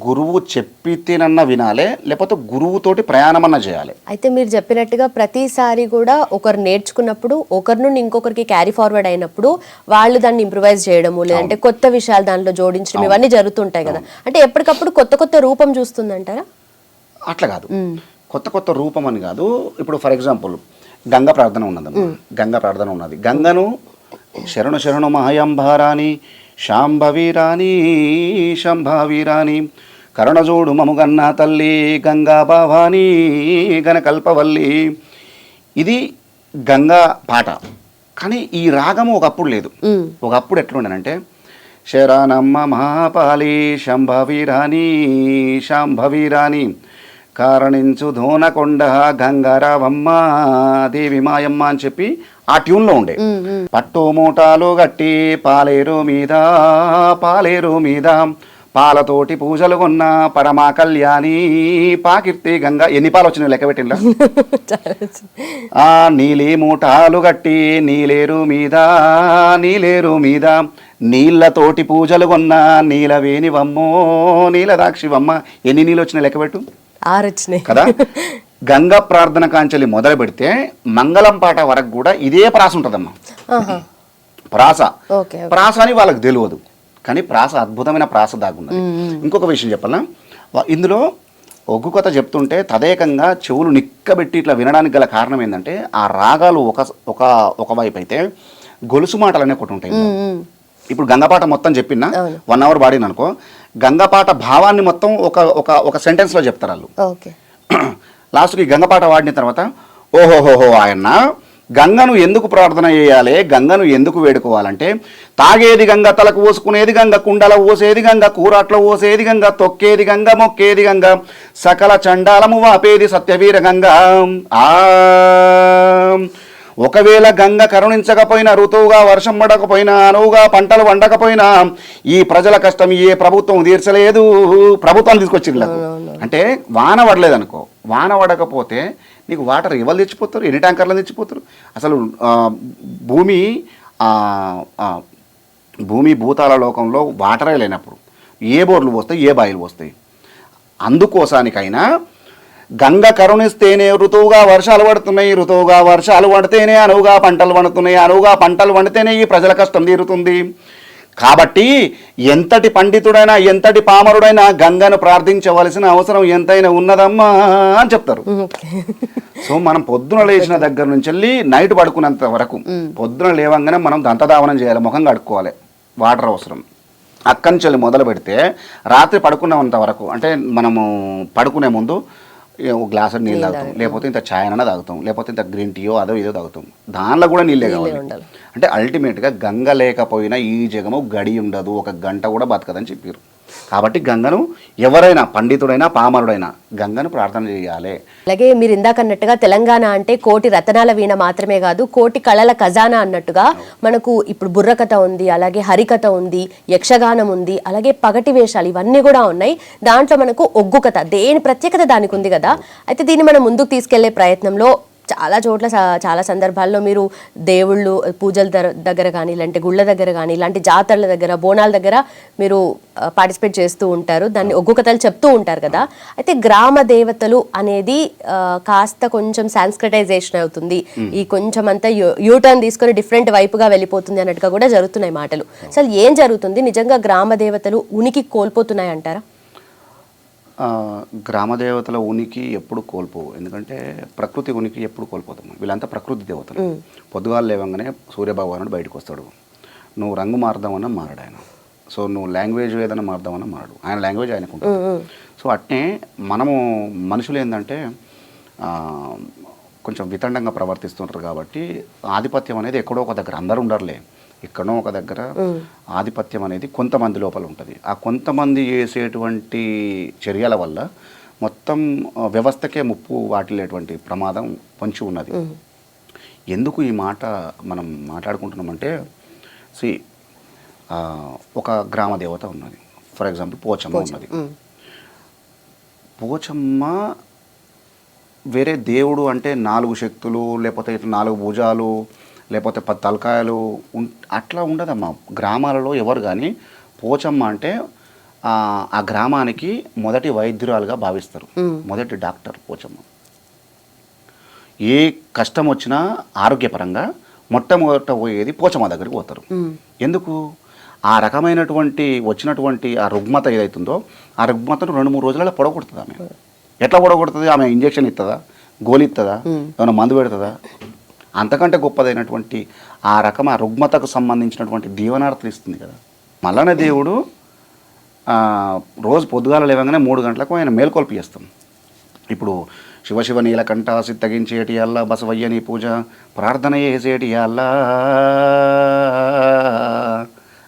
గురువు చెప్పితేనన్నా వినాలే, లేకపోతే గురువుతోటి ప్రయాణమన్నా చేయాలి. అయితే మీరు చెప్పినట్టుగా ప్రతిసారి కూడా ఒకరు నేర్చుకున్నప్పుడు ఒకరి నుండి ఇంకొకరికి క్యారీ ఫార్వర్డ్ అయినప్పుడు వాళ్ళు దాన్ని ఇంప్రూవైజ్ చేయడము, లేదంటే కొత్త విషయాలు దాంట్లో జోడించడం, ఇవన్నీ జరుగుతుంటాయి కదా. అంటే ఎప్పటికప్పుడు కొత్త కొత్త రూపం చూస్తుందంటారా? అట్లా కాదు, కొత్త కొత్త రూపం అని కాదు. ఇప్పుడు ఫర్ ఎగ్జాంపుల్ గంగా ప్రార్థన ఉన్నదమ్మా, గంగా ప్రార్థన ఉన్నది. గంగను శరణు శరణు మహయంభారాణి శాంభవీరాణి శంభావీరాణి కరుణజోడు మముగన్న తల్లి గంగా భావాని గణకల్పవల్లి. ఇది గంగా పాట. కానీ ఈ రాగము ఒకప్పుడు లేదు. ఒకప్పుడు ఎట్లుండనంటే శరణమ్మ మహాపాలి శంభవీరాని శాంభవీరాని కారణించు ధోనకొండ గంగారావమ్మ దేవి మాయమ్మ అని చెప్పి ఆ ట్యూన్లో ఉండే. పట్టు మూటాలు గట్టి పాలేరు మీద పాలతోటి పూజలు కొన్న పరమా కళ్యాణి పాకీర్తి గంగా. ఎన్ని పాలు వచ్చినాయి లెక్క పెట్టిందా? నీలి మూటాలు గట్టి నీలేరు మీద నీళ్ళతోటి పూజలు కొన్న నీలవేణివమ్మో నీలదాక్షివమ్మ. ఎన్ని నీళ్ళు వచ్చినాయి లెక్క పెట్టు. 6 వచ్చినాయి కదా. గంగా ప్రార్థన కాంచెలి మొదలు పెడితే మంగళం పాట వరకు కూడా ఇదే ప్రాస ఉంటుందమ్మా. ప్రాస అని వాళ్ళకి తెలియదు, కానీ ప్రాస అద్భుతమైన ప్రాస దాగున్నది. ఇంకొక విషయం చెప్పాలా, ఇందులో ఒగ్గు కథ చెప్తుంటే తదేకంగా చెవులు నిక్కబెట్టి ఇట్లా వినడానికి గల కారణం ఏంటంటే ఆ రాగాలు ఒకవైపు అయితే గొలుసు మాటలు అనే ఒకటి ఉంటాయి. ఇప్పుడు గంగపాట మొత్తం చెప్పినా 1 hour పాడిన అనుకో, గంగపాట భావాన్ని మొత్తం ఒక సెంటెన్స్లో చెప్తారు వాళ్ళు. లాస్ట్కి గంగపాట వాడిన తర్వాత ఓహోహోహో ఆయన గంగను ఎందుకు ప్రార్థన చేయాలి, గంగను ఎందుకు వేడుకోవాలంటే తాగేది గంగ, తలకు పోసుకునేది గంగ, కుండల పోసేది గంగ, కూరాట్లో పోసేది గంగ, తొక్కేది గంగ, మొక్కేది గంగ, సకల చండాలము వాపేది సత్యవీర గంగ. ఒకవేళ గంగ కరుణించకపోయినా, ఋతువుగా వర్షం పడకపోయినా, అనువుగా పంటలు వండకపోయినా ఈ ప్రజల కష్టం ఏ ప్రభుత్వం తీర్చలేదు. ప్రభుత్వాలు తీసుకొచ్చింది అంటే వాన పడలేదు అనుకో, వాన పడకపోతే నీకు వాటర్ ఎవరు తెచ్చిపోతారు, ఎన్ని ట్యాంకర్లు తెచ్చిపోతారు. అసలు భూమి భూతాల లోకంలో వాటరే లేనప్పుడు ఏ బోర్లు పోస్తాయి, ఏ బాయిలు పోస్తాయి. అందుకోసానికైనా గంగ కరుణిస్తేనే ఋతువుగా వర్షాలు పడుతున్నాయి, ఋతువుగా వర్షాలు పడితేనే అనువుగా పంటలు పండుతున్నాయి, అనువుగా పంటలు పండితేనే ఈ ప్రజల కష్టం తీరుతుంది. కాబట్టి ఎంతటి పండితుడైనా ఎంతటి పామరుడైనా గంగను ప్రార్థించవలసిన అవసరం ఎంతైనా ఉన్నదమ్మా అని చెప్తారు. సో మనం పొద్దున లేచిన దగ్గర నుంచి వెళ్ళి నైట్ పడుకునేంత వరకు, పొద్దున లేవంగానే మనం దంతధావనం చేయాలి, ముఖం కడుక్కోవాలి, వాటర్ అవసరం. అక్కడి నుంచి వెళ్ళి మొదలు పెడితే రాత్రి పడుకున్నంత వరకు, అంటే మనము పడుకునే ముందు ఒక గ్లాసు నీళ్ళు తాగుతాం, లేకపోతే ఇంత ఛాయ్ అన్న తాగుతాం, లేకపోతే ఇంత గ్రీన్ టీయో అదో ఏదో తాగుతాం. దానిలో కూడా నీళ్ళే కావాలి. అంటే అల్టిమేట్గా గంగ లేకపోయినా ఈ జగము గడి ఉండదు, 1 గంట కూడా బతకదని చెప్పారు. కాబట్టి గంగను ఎవరైనా పండితుడైనా పామరుడైనా గంగను ప్రార్థన చేయాలి. అలాగే మీరు ఇందాక అన్నట్టుగా తెలంగాణ అంటే కోటి రతనాల వీణ మాత్రమే కాదు, కోటి కళల ఖజానా అన్నట్టుగా మనకు ఇప్పుడు బుర్రకథ ఉంది, అలాగే హరికథ ఉంది, యక్షగానం ఉంది, అలాగే పగటి వేషాలు, ఇవన్నీ కూడా ఉన్నాయి. దాంట్లో మనకు ఒగ్గు కథ, దేని ప్రత్యేకత దానికి ఉంది కదా. అయితే దీన్ని మనం ముందుకు తీసుకెళ్లే ప్రయత్నంలో చాలా చోట్ల చాలా సందర్భాల్లో మీరు దేవుళ్ళు పూజల దగ్గర కానీ, ఇలాంటి గుళ్ళ దగ్గర కానీ, ఇలాంటి జాతరల దగ్గర, బోనాల దగ్గర మీరు పార్టిసిపేట్ చేస్తూ ఉంటారు, దాన్ని ఒగ్గు కథలు చెప్తూ ఉంటారు కదా. అయితే గ్రామ దేవతలు అనేది కాస్త కొంచెం సాంస్క్రిటైజేషన్ అవుతుంది, ఈ కొంచెం అంతా యూటర్న్ తీసుకొని డిఫరెంట్ వైపుగా వెళ్ళిపోతుంది అన్నట్టుగా కూడా జరుగుతున్నాయి మాటలు. అసలు ఏం జరుగుతుంది, నిజంగా గ్రామ దేవతలు ఉనికి కోల్పోతున్నాయి అంటారా? గ్రామదేవతల ఉనికి ఎప్పుడు కోల్పోవు, ఎందుకంటే ప్రకృతి ఉనికి ఎప్పుడు కోల్పోతాము. వీళ్ళంతా ప్రకృతి దేవతలు. పొద్దుగాలు లేవంగానే సూర్యభగవానుడు బయటకు వస్తాడు. నువ్వు రంగు మారుదామన్నా మారడు ఆయన. సో నువ్వు లాంగ్వేజ్ ఏదైనా మారుదామన్నా మారడు, ఆయన లాంగ్వేజ్ ఆయనకుంటుంది. సో అట్నే మనము మనుషులు ఏంటంటే కొంచెం వితండంగా ప్రవర్తిస్తుంటారు. కాబట్టి ఆధిపత్యం అనేది ఎక్కడో ఒక దగ్గర, అందరూ ఉండరులే, ఎక్కడో ఒక దగ్గర ఆధిపత్యం అనేది కొంతమంది లోపల ఉంటుంది. ఆ కొంతమంది చేసేటువంటి చర్యల వల్ల మొత్తం వ్యవస్థకే ముప్పు వాటిల్లేటువంటి ప్రమాదం పొంచి ఉన్నది. ఎందుకు ఈ మాట మనం మాట్లాడుకుంటున్నామంటే ఒక గ్రామ దేవత ఉన్నది. ఫర్ ఎగ్జాంపుల్ పోచమ్మ ఉన్నది. పోచమ్మ వేరే దేవుడు అంటే 4 శక్తులు, లేకపోతే ఇట్లా 4 భుజాలు, లేకపోతే 10 తలకాయలు అట్లా ఉండదమ్మా. గ్రామాలలో ఎవరు కానీ పోచమ్మ అంటే ఆ గ్రామానికి మొదటి వైద్యురాలుగా భావిస్తారు. మొదటి డాక్టర్ పోచమ్మ. ఏ కష్టం వచ్చినా ఆరోగ్యపరంగా మొట్టమొదట పోయేది పోచమ్మ దగ్గరికి పోతారు. ఎందుకు? ఆ రకమైనటువంటి వచ్చినటువంటి ఆ రుగ్మత ఏదైతుందో ఆ రుగ్మతను 2-3 రోజులలో పొడగొడుతుంది ఆమె. ఎట్లా పొడగొడుతుంది? ఆమె ఇంజెక్షన్ ఇస్తుందా, గోలి ఇస్తుందా, ఏమైనా మందు పెడుతుందా? అంతకంటే గొప్పదైనటువంటి ఆ రకం ఆ రుగ్మతకు సంబంధించినటువంటి దీవనార్థులు ఇస్తుంది కదా. మల్లన్న దేవుడు రోజు పొద్దుగాల లేవగానే 3 గంటలకు ఆయన మేల్కొల్పి చేస్తాం. ఇప్పుడు శివ శివ నీలకంఠ సిద్ధగించేటి అల్లా బసవయ్య నీ పూజ ప్రార్థన చేసేటి అల్లా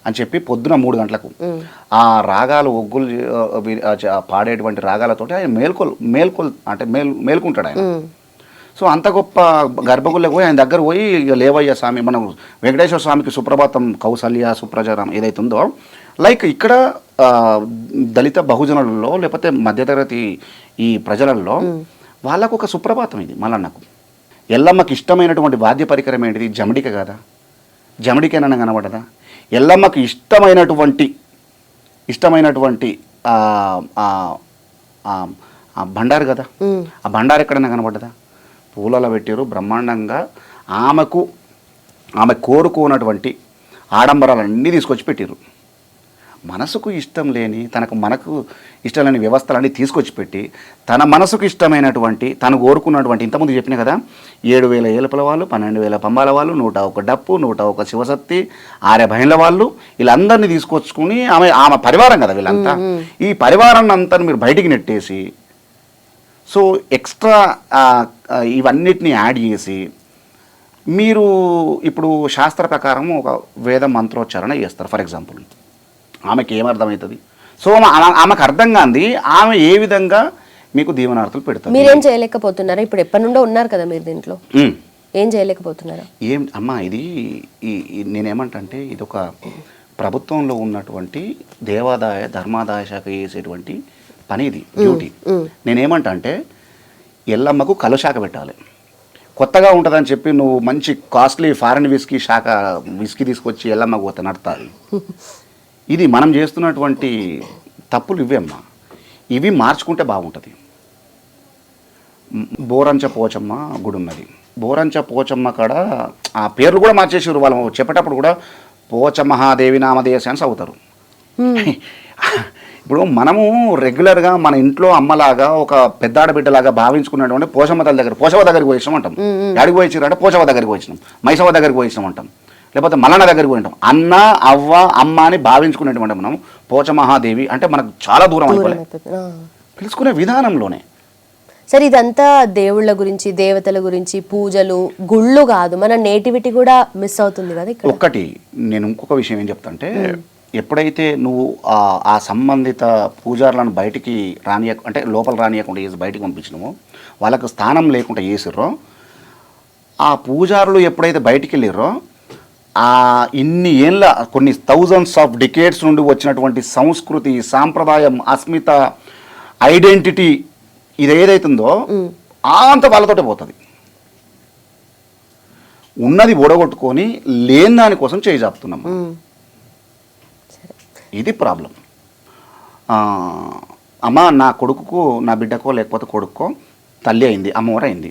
అని చెప్పి పొద్దున 3 గంటలకు ఆ రాగాలు ఒగ్గులు పాడేటువంటి రాగాలతోటి ఆయన మేల్కుంటాడు ఆయన. సో అంత గొప్ప గర్భగుళ్ళకి పోయి ఆయన దగ్గర పోయి లేవయ్య స్వామి, మనం వెంకటేశ్వర స్వామికి సుప్రభాతం కౌసల్య సుప్రచారం ఏదైతే ఉందో, లైక్ ఇక్కడ దళిత బహుజనులలో లేకపోతే మధ్యతరగతి ఈ ప్రజలలో వాళ్ళకు ఒక సుప్రభాతం ఇది. మల్లన్నకు ఎల్లమ్మకి ఇష్టమైనటువంటి వాద్య పరికరం ఏంటిది? జమడిక కదా. జమడికేనన్నా కనబడదా? ఎల్లమ్మకి ఇష్టమైనటువంటి బండారు కదా. ఆ బండారు ఎక్కడైనా కనబడ్డదా? పూలలో పెట్టారు బ్రహ్మాండంగా. ఆమె కోరుకున్నటువంటి ఆడంబరాలన్నీ తీసుకొచ్చి పెట్టారు. మనసుకు ఇష్టం లేని మనకు ఇష్టం లేని వ్యవస్థలన్నీ తీసుకొచ్చి పెట్టి తన మనసుకు ఇష్టమైనటువంటి తను కోరుకున్నటువంటి, ఇంతకుముందు చెప్పిన కదా, 7,000 ఏలుపల వాళ్ళు, 12,000 పంబాల వాళ్ళు, 101 డప్పు, 101 శివశక్తి, 6 భైన్ల వాళ్ళు, వీళ్ళందరినీ తీసుకొచ్చుకుని ఆమె పరివారం కదా వీళ్ళంతా. ఈ పరివారాన్ని అంతా మీరు బయటికి నెట్టేసి సో ఎక్స్ట్రా ఇవన్నిటిని యాడ్ చేసి మీరు ఇప్పుడు శాస్త్ర ప్రకారం ఒక వేద మంత్రోచ్చారణ చేస్తారు. ఫర్ ఎగ్జాంపుల్ ఆమెకి ఏమర్థమవుతుంది? సో ఆమెకు అర్థం కాంది ఆమె ఏ విధంగా మీకు దీవనార్థులు పెడతారు. మీరేం చేయలేకపోతున్నారా? ఇప్పుడు ఎప్పటి నుండో ఉన్నారు కదా మీరు దీంట్లో, ఏం చేయలేకపోతున్నారా? అమ్మా ఇది నేనేమంటే ఇది ఒక ప్రభుత్వంలో ఉన్నటువంటి దేవాదాయ ధర్మాదాయ శాఖ చేసేటువంటి పని, ఇది డ్యూటీ. నేనేమంటా అంటే ఎల్లమ్మకు కలుశాఖ పెట్టాలి. కొత్తగా ఉంటుందని చెప్పి నువ్వు మంచి కాస్ట్లీ ఫారెన్ విస్కీ తీసుకొచ్చి ఎల్లమ్మకు పోతే నడతాది. ఇది మనం చేస్తున్నటువంటి తప్పులు ఇవమ్మా. ఇవి మార్చుకుంటే బాగుంటుంది. బోరంచ పోచమ్మ గుడి ఉన్నది. బోరంచ పోచమ్మ కాడ ఆ పేర్లు కూడా మార్చేసారు. వాళ్ళు చెప్పేటప్పుడు కూడా పోచమహాదేవి నామదేశ అని చదువుతారు. ఇప్పుడు మనము రెగ్యులర్గా మన ఇంట్లో అమ్మలాగా ఒక పెద్దాడబిడ్డలాగా భావించుకున్నటువంటి పోచమ్మ దగ్గరికి పోయినాం అంటాం. యాడికి పోయించారంటే పోచమ్మ దగ్గరికి పోయినాం, మైసమ్మ దగ్గరికి పోయినాం అంటాం, లేకపోతే మల్లన్న దగ్గరికి పోయింటాం. అన్న అవ్వ అమ్మ అని భావించుకునేటువంటి మనం పోచమహాదేవి అంటే మనకు చాలా దూరం అయిపోయి తెలుసుకునే విధానంలోనే. సరే, ఇదంతా దేవుళ్ళ గురించి, దేవతల గురించి, పూజలు, గుళ్ళు కాదు, మన నేటివిటీ కూడా మిస్ అవుతుంది కదా ఇక్కడ. ఒక్కటి నేను ఇంకొక విషయం ఏం చెప్తాంటే, ఎప్పుడైతే నువ్వు ఆ సంబంధిత పూజారులను బయటికి అంటే లోపల రానియకుండా చేసి బయటికి పంపించినామో, వాళ్ళకు స్థానం లేకుండా చేసిర్రో, ఆ పూజారులు ఎప్పుడైతే బయటికి వెళ్ళిర్రో, ఇన్ని ఏళ్ళ కొన్ని థౌజండ్స్ ఆఫ్ డికేడ్స్ నుండి వచ్చినటువంటి సంస్కృతి, సాంప్రదాయం, అస్మిత, ఐడెంటిటీ ఇది ఏదైతుందో అంత వాళ్ళతోటే పోతుంది. ఉన్నది ఓడగొట్టుకొని లేని దానికోసం చేయి జాపుతున్నాం. ఇది ప్రాబ్లం. అమ్మ నా కొడుకుకు, నా బిడ్డకో లేకపోతే కొడుక్కో తల్లి అయింది, అమ్మవారు అయింది.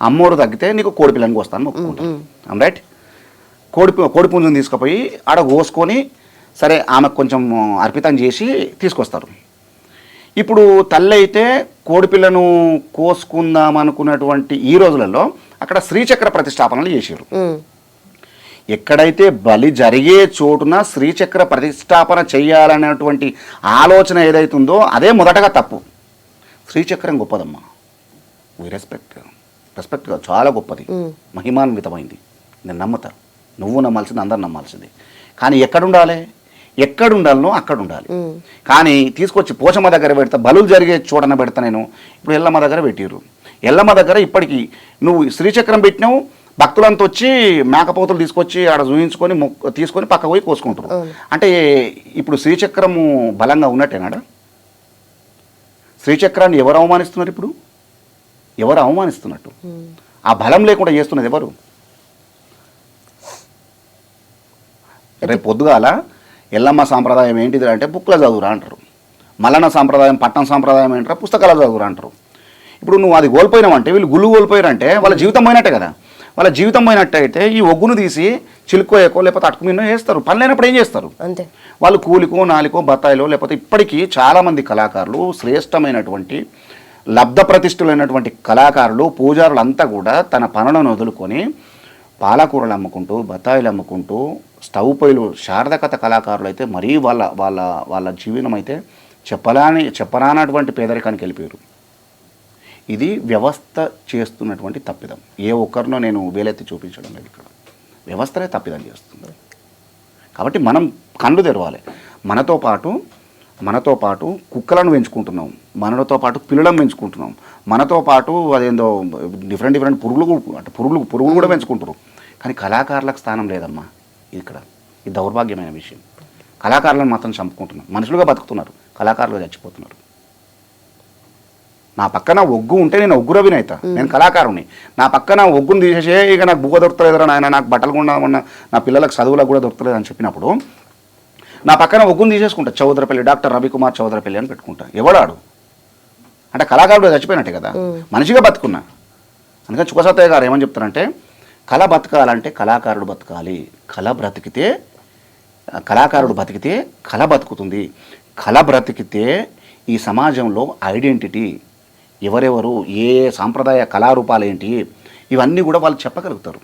అమ్మవారు తగ్గితే నీకు కోడి పిల్లని కోస్తాను మొక్కుకుంటాను, రైట్? కోడి పుంజుని తీసుకుపోయి ఆడ కోసుకొని సరే ఆమెకు కొంచెం అర్పితం చేసి తీసుకొస్తారు. ఇప్పుడు తల్లి అయితే కోడిపిల్లను కోసుకుందాం అనుకున్నటువంటి ఈ రోజులలో అక్కడ శ్రీచక్ర ప్రతిష్టాపనలు చేశారు. ఎక్కడైతే బలి జరిగే చోటున శ్రీచక్ర ప్రతిష్టాపన చేయాలనేటువంటి ఆలోచన ఏదైతుందో అదే మొదటగా తప్పు. శ్రీచక్రం గొప్పదమ్మా, వీ రెస్పెక్ట్ చాలా గొప్పది, మహిమాన్వితమైంది. నేను నమ్ముతా, నువ్వు నమ్మాల్సింది, అందరు నమ్మాల్సింది. కానీ ఎక్కడుండాలనో అక్కడ ఉండాలి. కానీ తీసుకొచ్చి పోచమ్మ దగ్గర పెడతా, బలులు జరిగే చోటన పెడతా. నేను ఇప్పుడు ఎల్లమ్మ దగ్గర పెట్టిర్రు. ఎల్లమ్మ దగ్గర ఇప్పటికీ నువ్వు శ్రీచక్రం పెట్టినావు, భక్తులంతా వచ్చి మేకపోతులు తీసుకొచ్చి ఆడ చూయించుకొని తీసుకొని పక్క పోయి కోసుకుంటారు. అంటే ఇప్పుడు శ్రీచక్రము బలంగా ఉన్నట్టేనాడా? శ్రీచక్రాన్ని ఎవరు అవమానిస్తున్నారు? ఇప్పుడు ఎవరు అవమానిస్తున్నట్టు? ఆ బలం లేకుండా చేస్తున్నది ఎవరు? రేపు పొద్దుగాల ఎల్లమ్మ సాంప్రదాయం ఏంటిది అంటే బుక్లో చదువురా అంటారు. మల్లన్న సాంప్రదాయం పట్టణ సాంప్రదాయం ఏంటారా పుస్తకాలు చదువురా అంటారు. ఇప్పుడు నువ్వు అది కోల్పోయినావంటే వీళ్ళు గుళ్ళు కోల్పోయారంటే వాళ్ళ జీవితం పోయినట్టే కదా. వాళ్ళ జీవితం పోయినట్టయితే ఈ ఒగ్గును తీసి చిలుకోయకో లేకపోతే అటుకు మీద వేస్తారు. పని లేనప్పుడు ఏం చేస్తారు? అంతే. వాళ్ళు కూలికో నాలికో బత్తాయిలో లేకపోతే ఇప్పటికీ చాలామంది కళాకారులు శ్రేష్టమైనటువంటి లబ్ధ ప్రతిష్ఠులైనటువంటి కళాకారులు పూజారులు అంతా కూడా తన పనులను వదులుకొని పాలకూరలు అమ్ముకుంటూ బత్తాయిలు అమ్ముకుంటూ స్టవ్ పొయ్యిలు శారదకథ కళాకారులు అయితే మరీ వాళ్ళ వాళ్ళ వాళ్ళ జీవనం అయితే చెప్పరానటువంటి పేదరికానికి వెళ్ళిపోయారు. ఇది వ్యవస్థ చేస్తున్నటువంటి తప్పిదం. ఏ ఒక్కరినో నేను వేలెత్తి చూపించడం లేదు. ఇక్కడ వ్యవస్థనే తప్పిదం చేస్తుంది. కాబట్టి మనం కళ్ళు తెరవాలి. మనతో పాటు కుక్కలను పెంచుకుంటున్నాం, మనతో పాటు పిల్లలను పెంచుకుంటున్నాం, మనతో పాటు అదేందో డిఫరెంట్ పురుగులు కూడా పెంచుకుంటున్నారు. కానీ కళాకారులకు స్థానం లేదమ్మా. ఇక్కడ ఇది దౌర్భాగ్యమైన విషయం. కళాకారులను మాత్రం చంపుకుంటున్నాం. మనుషులుగా బతుకుతున్నారు, కళాకారులుగా చచ్చిపోతున్నారు. నా పక్కన ఒగ్గు ఉంటే నేను ఒగ్గు రవిని అవుతా, నేను కళాకారుని. నా పక్కన ఒగ్గును తీసేసే ఇక నాకు బువ్వ దొరకలేదురా నాయన, నాకు బట్టలు కొన్నామన్నా నా పిల్లలకు చదువులకు కూడా దొరకలేదు అని చెప్పినప్పుడు నా పక్కన ఒగ్గును తీసేసుకుంటా. చౌదరపల్లి డాక్టర్ రవికుమార్ చౌదరపల్లి అని పెట్టుకుంటా. ఎవడాడు అంటే కళాకారుడు చచ్చిపోయినట్టే కదా, మనిషిగా బతుకున్నా. అందుకని చుక్కసత్తయ్య గారు ఏమని చెప్తారంటే కళ బతకాలంటే కళాకారుడు బతకాలి. కళాకారుడు బతికితే కళ బతుకుతుంది. కళ బ్రతికితే ఈ సమాజంలో ఐడెంటిటీ ఎవరెవరు ఏ సాంప్రదాయ కళారూపాలు ఏంటి ఇవన్నీ కూడా వాళ్ళు చెప్పగలుగుతారు.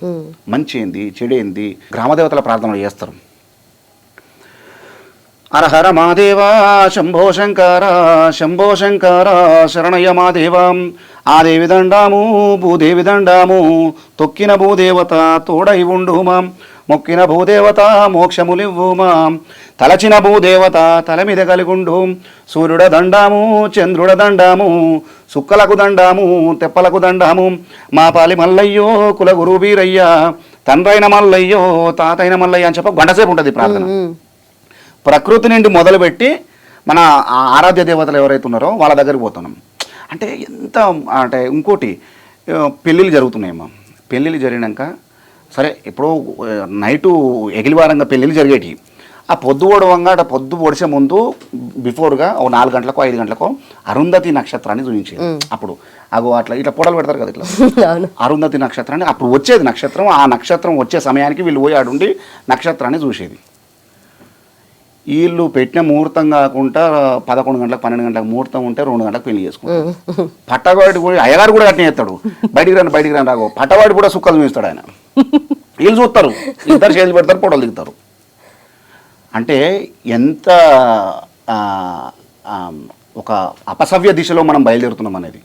మంచి ఏంది చెడు ఏంది గ్రామదేవతల ప్రార్థనలు చేస్తారు. హరహర మాదేవా శంభో శంకర శంభో శంకర శరణయ్య మాదేవ ఆదేవి దండాము భూదేవి దండాము తొక్కిన భూదేవత తోడై ఉండు మాం మొక్కిన భూదేవత మోక్షములివ్వు మాం తలచిన భూదేవత తల మీద కలిగుండు సూర్యుడ దండాము చంద్రుడ దండాము సుక్కలకు దండాము తెప్పలకు దండాము మా పాలి మల్లయ్యో కులగురు వీరయ్య తండ్రైన మల్లయ్యో తాతైన మల్లయ్య అని చెప్ప గంటసేపు ఉంటుంది ప్రార్థన. ప్రకృతి నుండి మొదలుపెట్టి మన ఆరాధ్య దేవతలు ఎవరైతే ఉన్నారో వాళ్ళ దగ్గరికి పోతున్నాం. అంటే ఎంత అంటే ఇంకోటి పెళ్ళిళ్ళు జరుగుతున్నాయమ్మా. పెళ్ళిళ్ళు జరిగినాక సరే ఇప్పుడు నైటు ఎగిలివారంగా పెళ్ళిళ్ళు జరిగేటి ఆ పొద్దు ఓడవంగా పొద్దు పొడిచే ముందు బిఫోర్గా ఓ 4 గంటలకో 5 గంటలకో అరుంధతి నక్షత్రాన్ని చూపించేది. అప్పుడు అగో అట్లా ఇట్లా పొడలు పెడతారు కదా ఇట్లా అరుంధతి నక్షత్రాన్ని అప్పుడు వచ్చేది నక్షత్రం. ఆ నక్షత్రం వచ్చే సమయానికి వీళ్ళు పోయి ఆడుండి నక్షత్రాన్ని చూసేది. వీళ్ళు పెట్టిన ముహూర్తం కాకుండా 11 గంటలకు 12 గంటలకు ముహూర్తం ఉంటే 2 గంటలకు పెళ్లి చేసుకుంటారు. పట్టవాడి కూడా అయ్యగారు కూడా అట్నే చేస్తాడు. బయటికి రాని రాగో పట్టవాడి కూడా సుక్కలు చూపిస్తాడు ఆయన. వీళ్ళు చూస్తారు, ఇద్దరు చేతులు పెడతారు, పొడలు దిగుతారు. అంటే ఎంత ఒక అపసవ్య దిశలో మనం బయలుదేరుతున్నాం అనేది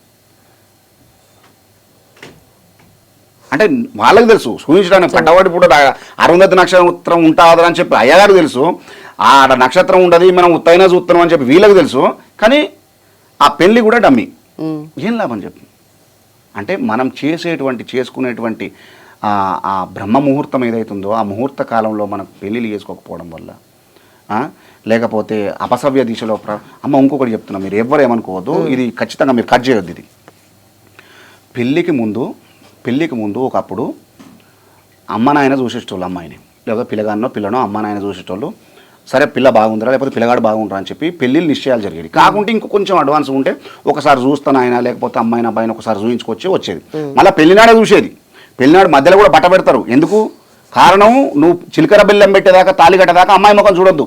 అంటే వాళ్ళకి తెలుసు. సూచించడానికి పట్టవాడి కూడా అరుంధతి నక్షత్రం ఉంటుందని చెప్పి అయ్యగారు తెలుసు. ఆ నక్షత్రం ఉండదు మనం ఉత్తైనా చూస్తున్నాం అని చెప్పి వీళ్ళకి తెలుసు. కానీ ఆ పెళ్ళి కూడా డమ్మి. ఏం లాభం చెప్పి అంటే మనం చేసుకునేటువంటి ఆ బ్రహ్మ ముహూర్తం ఏదైతుందో ఆ ముహూర్త కాలంలో మనం పెళ్ళిళ్ళు చేసుకోకపోవడం వల్ల లేకపోతే అపసవ్య దిశలో అమ్మ ఇంకొకటి చెప్తున్నా, మీరు ఎవ్వరు ఏమనుకోవద్దు, ఇది ఖచ్చితంగా మీరు కట్ చేయొద్దు. ఇది పెళ్ళికి ముందు ఒకప్పుడు అమ్మ నాయన చూసేటోళ్ళు అమ్మాయిని, లేదా పిల్లనో అమ్మ నాయన చూసేటోళ్ళు. సరే పిల్ల బాగుందిరా లేకపోతే పిల్లగాడు బాగుంటారా అని చెప్పి పెళ్ళిళ్ళు నిశ్చయాలు జరిగేది. కాకుంటే ఇంకో కొంచెం అడ్వాన్స్ ఉంటే ఒకసారి చూస్తాను ఆయన లేకపోతే అమ్మాయిని అబ్బాయిని ఒకసారి చూయించుకొచ్చి వచ్చేది. మళ్ళీ పెళ్లినాడే చూసేది. పెళ్లినాడు మధ్యలో కూడా బట్ట పెడతారు. ఎందుకు? కారణం నువ్వు చిలకర బెల్లం పెట్టేదాకా తాళి కట్టేదాకా అమ్మాయి ముఖం చూడొద్దు.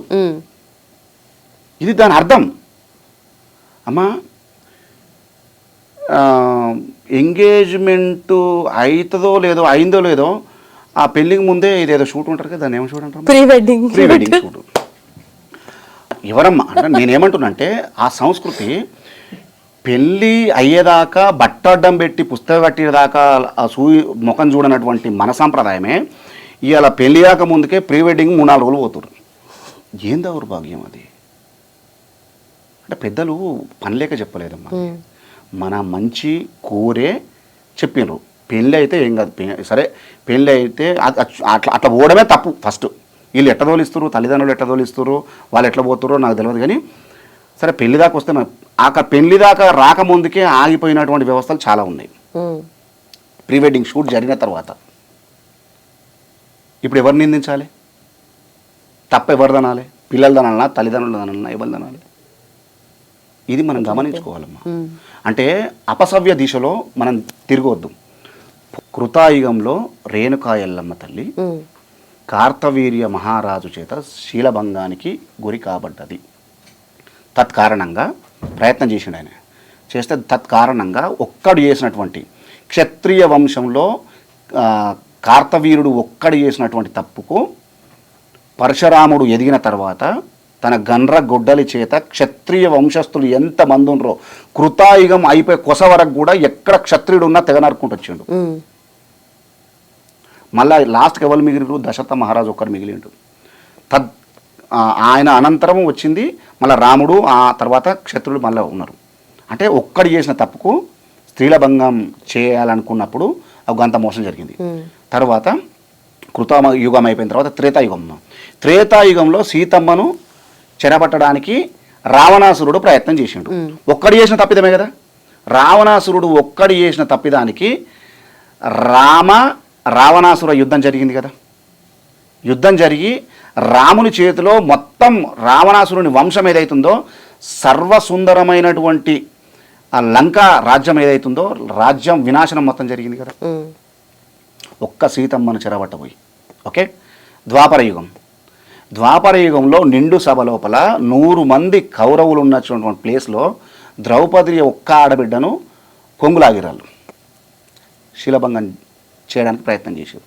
ఇది దాని అర్థం. అమ్మా ఎంగేజ్మెంట్ అయిందో లేదో ఆ పెళ్ళికి ముందే ఇదేదో షూట్ ఉంటారు కదా, దాన్ని ఏమో షూట్ అంటారు, ప్రీ వెడ్డింగ్ షూట్. ఎవరమ్మా అంటే నేనేమంటున్నానంటే ఆ సంస్కృతి పెళ్ళి అయ్యేదాకా బట్ట అడ్డం పెట్టి పుస్తకం కట్టేదాకా ముఖం చూడనటువంటి మన సాంప్రదాయమే ఇవాళ పెళ్ళి కాక ముందుకే ప్రీ వెడ్డింగ్ 3-4 రోజులు పోతున్నారు. ఏం దౌర్భాగ్యం అది. అంటే పెద్దలు పనిలేక చెప్పలేదమ్మా, మన మంచి కోరే చెప్పినారు. పెళ్ళి అయితే ఏం కాదు, సరే పెళ్ళి అయితే అట్లా అట్లా పోవడమే తప్పు. ఫస్ట్ వీళ్ళు ఎట్లా తోలిస్తారు, తల్లిదండ్రులు ఎట్లా తోలిస్తారు, వాళ్ళు ఎట్లా పోతారో నాకు తెలియదు. కానీ సరే పెళ్లి దాకా వస్తే అక్కడ పెళ్లి దాకా రాకముందుకే ఆగిపోయినటువంటి వ్యవస్థలు చాలా ఉన్నాయి. ప్రీ వెడ్డింగ్ షూట్ జరిగిన తర్వాత ఇప్పుడు ఎవరు నిందించాలి? తప్ప ఎవరు దనాలి? పిల్లలు దనాలన్నా, తల్లిదండ్రులు దనాలన్నా, ఎవరు దనాలి? ఇది మనం గమనించుకోవాలమ్మా. అంటే అపసవ్య దిశలో మనం తిరగవద్దు. కృతాయుగంలో రేణుకా ఎల్లమ్మ తల్లి కార్తవీర్య మహారాజు చేత శీలభంగానికి గురి కాబడ్డది. తత్కారణంగా ప్రయత్నం చేసిండు ఆయన. చేస్తే తత్కారణంగా ఒక్కడు చేసినటువంటి క్షత్రియ వంశంలో కార్తవీరుడు ఒక్కడు చేసినటువంటి తప్పుకు పరశురాముడు ఎదిగిన తర్వాత తన గండ్ర గొడ్డలి చేత క్షత్రియ వంశస్థులు ఎంతమంది ఉన్నారో కృతాయుగం అయిపోయి కొస వరకు కూడా ఎక్కడ క్షత్రియుడు ఉన్నా తెగ నరుకుంటూ వచ్చిండు. మళ్ళీ లాస్ట్కి ఎవరు మిగిలిరు? దశరథ మహారాజు ఒక్కరు మిగిలిండు. ఆయన అనంతరం వచ్చింది మళ్ళీ రాముడు, ఆ తర్వాత క్షత్రుడు మళ్ళీ ఉన్నారు. అంటే ఒక్కడు చేసిన తప్పుకు స్త్రీల భంగం చేయాలనుకున్నప్పుడు గంత మోసం జరిగింది. తర్వాత కృతయుగం అయిపోయిన తర్వాత త్రేతాయుగంలో సీతమ్మను చెరబట్టడానికి రావణాసురుడు ప్రయత్నం చేసిండు. ఒక్కడు చేసిన తప్పిదమే కదా. రావణాసురుడు ఒక్కడు చేసిన తప్పిదానికి రావణాసుర యుద్ధం జరిగింది కదా. యుద్ధం జరిగి రాముని చేతిలో మొత్తం రావణాసురుని వంశం ఏదైతుందో సర్వసుందరమైనటువంటి ఆ లంక రాజ్యం ఏదైతుందో రాజ్యం వినాశనం మొత్తం జరిగింది కదా ఒక్క సీతమ్మను చెరబట్టబోయి. ఓకే, ద్వాపర యుగంలో నిండు సభ లోపల 100 మంది కౌరవులు ఉన్నటువంటి ప్లేస్లో ద్రౌపది ఒక్క ఆడబిడ్డను కొంగులాగిరాళ్ళు శీలభంగం చేయడానికి ప్రయత్నం చేశారు.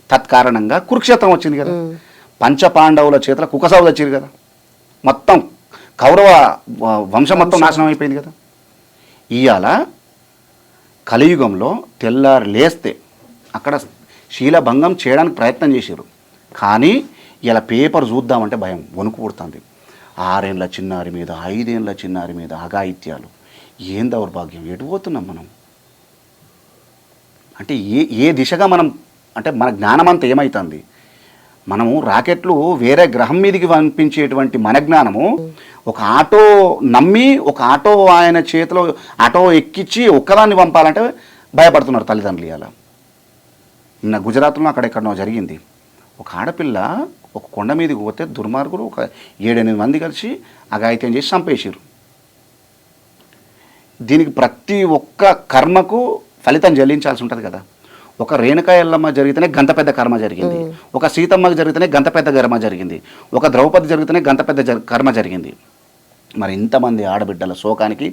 తత్కారణంగా కురుక్షేత్రం వచ్చింది కదా. పంచపాండవుల చేతుల కుకసావు వచ్చారు కదా. మొత్తం కౌరవ వంశం మొత్తం నాశనం అయిపోయింది కదా. ఇవాళ కలియుగంలో తెల్లారి లేస్తే అక్కడ శీలభంగం చేయడానికి ప్రయత్నం చేశారు. కానీ ఇలా పేపర్ చూద్దామంటే భయం, వణుకు పుడుతుంది. 6 ఏళ్ల చిన్నారి మీద 5 ఏళ్ల చిన్నారి మీద అఘాయిత్యాలు. ఏం దౌర్భాగ్యం, ఎటు పోతున్నాం మనం? అంటే ఏ దిశగా మనం, అంటే మన జ్ఞానం అంతా ఏమవుతుంది? మనము రాకెట్లు వేరే గ్రహం మీదకి పంపించేటువంటి మన జ్ఞానము ఒక ఆటో నమ్మి ఒక ఆటో ఆయన చేతిలో ఆటో ఎక్కించి ఒక్కదాన్ని పంపాలంటే భయపడుతున్నారు తల్లిదండ్రులు. ఇవాళ నిన్న గుజరాత్లో అక్కడెక్కడనో జరిగింది. ఒక ఆడపిల్ల ఒక కొండ మీదకి పోతే దుర్మార్గులు ఒక 7-8 మంది కలిసి అఘాయిత్యం చేసి చంపేసారు. దీనికి ప్రతి ఒక్క కర్మకు ఫలితం చెల్లించాల్సి ఉంటుంది కదా. ఒక రేణుకా ఎల్లమ్మ జరిగితేనే గంత పెద్ద కర్మ జరిగింది, ఒక సీతమ్మకి జరిగితేనే గంత పెద్ద కర్మ జరిగింది, ఒక ద్రౌపది జరిగితేనే గంత పెద్ద కర్మ జరిగింది. మరి ఇంతమంది ఆడబిడ్డల శోకానికి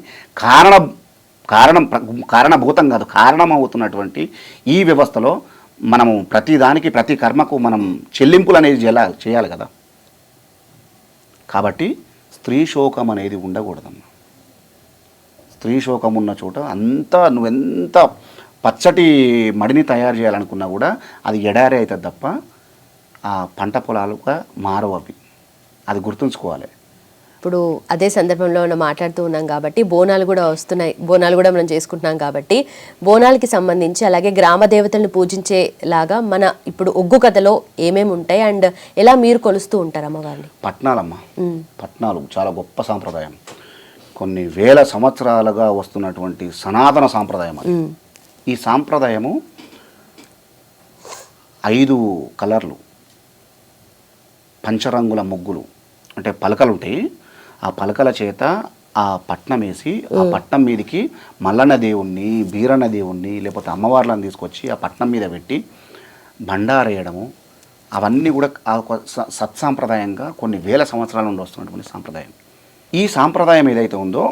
కారణభూతం కాదు, కారణమవుతున్నటువంటి ఈ వ్యవస్థలో మనము ప్రతిదానికి ప్రతి కర్మకు మనం చెల్లింపులు అనేది చేయాలి కదా. కాబట్టి స్త్రీ శోకం అనేది ఉండకూడదమ్మా. స్త్రీ శోకం ఉన్న చోట నువ్వెంత పచ్చటి మడిని తయారు చేయాలనుకున్నా కూడా అది ఎడారి అవుతుంది తప్ప ఆ పంట పొలాలుగా మారవు అవి. అది గుర్తుంచుకోవాలి. ఇప్పుడు అదే సందర్భంలో మనం మాట్లాడుతూ ఉన్నాం కాబట్టి బోనాలు కూడా వస్తున్నాయి, బోనాలు కూడా మనం చేసుకుంటున్నాం కాబట్టి బోనాలకి సంబంధించి అలాగే గ్రామ దేవతలను పూజించేలాగా మన ఇప్పుడు ఒగ్గు కథలో ఏమేమి ఉంటాయి అండ్ ఎలా మీరు కొలుస్తూ ఉంటారు అమ్మవారిని? పట్నాలు చాలా గొప్ప సాంప్రదాయం. కొన్ని వేల సంవత్సరాలుగా వస్తున్నటువంటి సనాతన సాంప్రదాయం అది. ఈ సాంప్రదాయము 5 కలర్లు, పంచరంగుల ముగ్గులు, అంటే పలకలు ఉంటాయి. ఆ పలకల చేత ఆ పట్నం వేసి ఆ పట్నం మీదకి మల్లన్న దేవుణ్ణి, బీరన్న దేవుణ్ణి లేకపోతే అమ్మవార్లను తీసుకొచ్చి ఆ పట్నం మీద పెట్టి బండారేయడము, అవన్నీ కూడా సత్సాంప్రదాయంగా కొన్ని వేల సంవత్సరాల నుండి వస్తున్నటువంటి సాంప్రదాయం. ఈ సాంప్రదాయం ఏదైతే ఉందో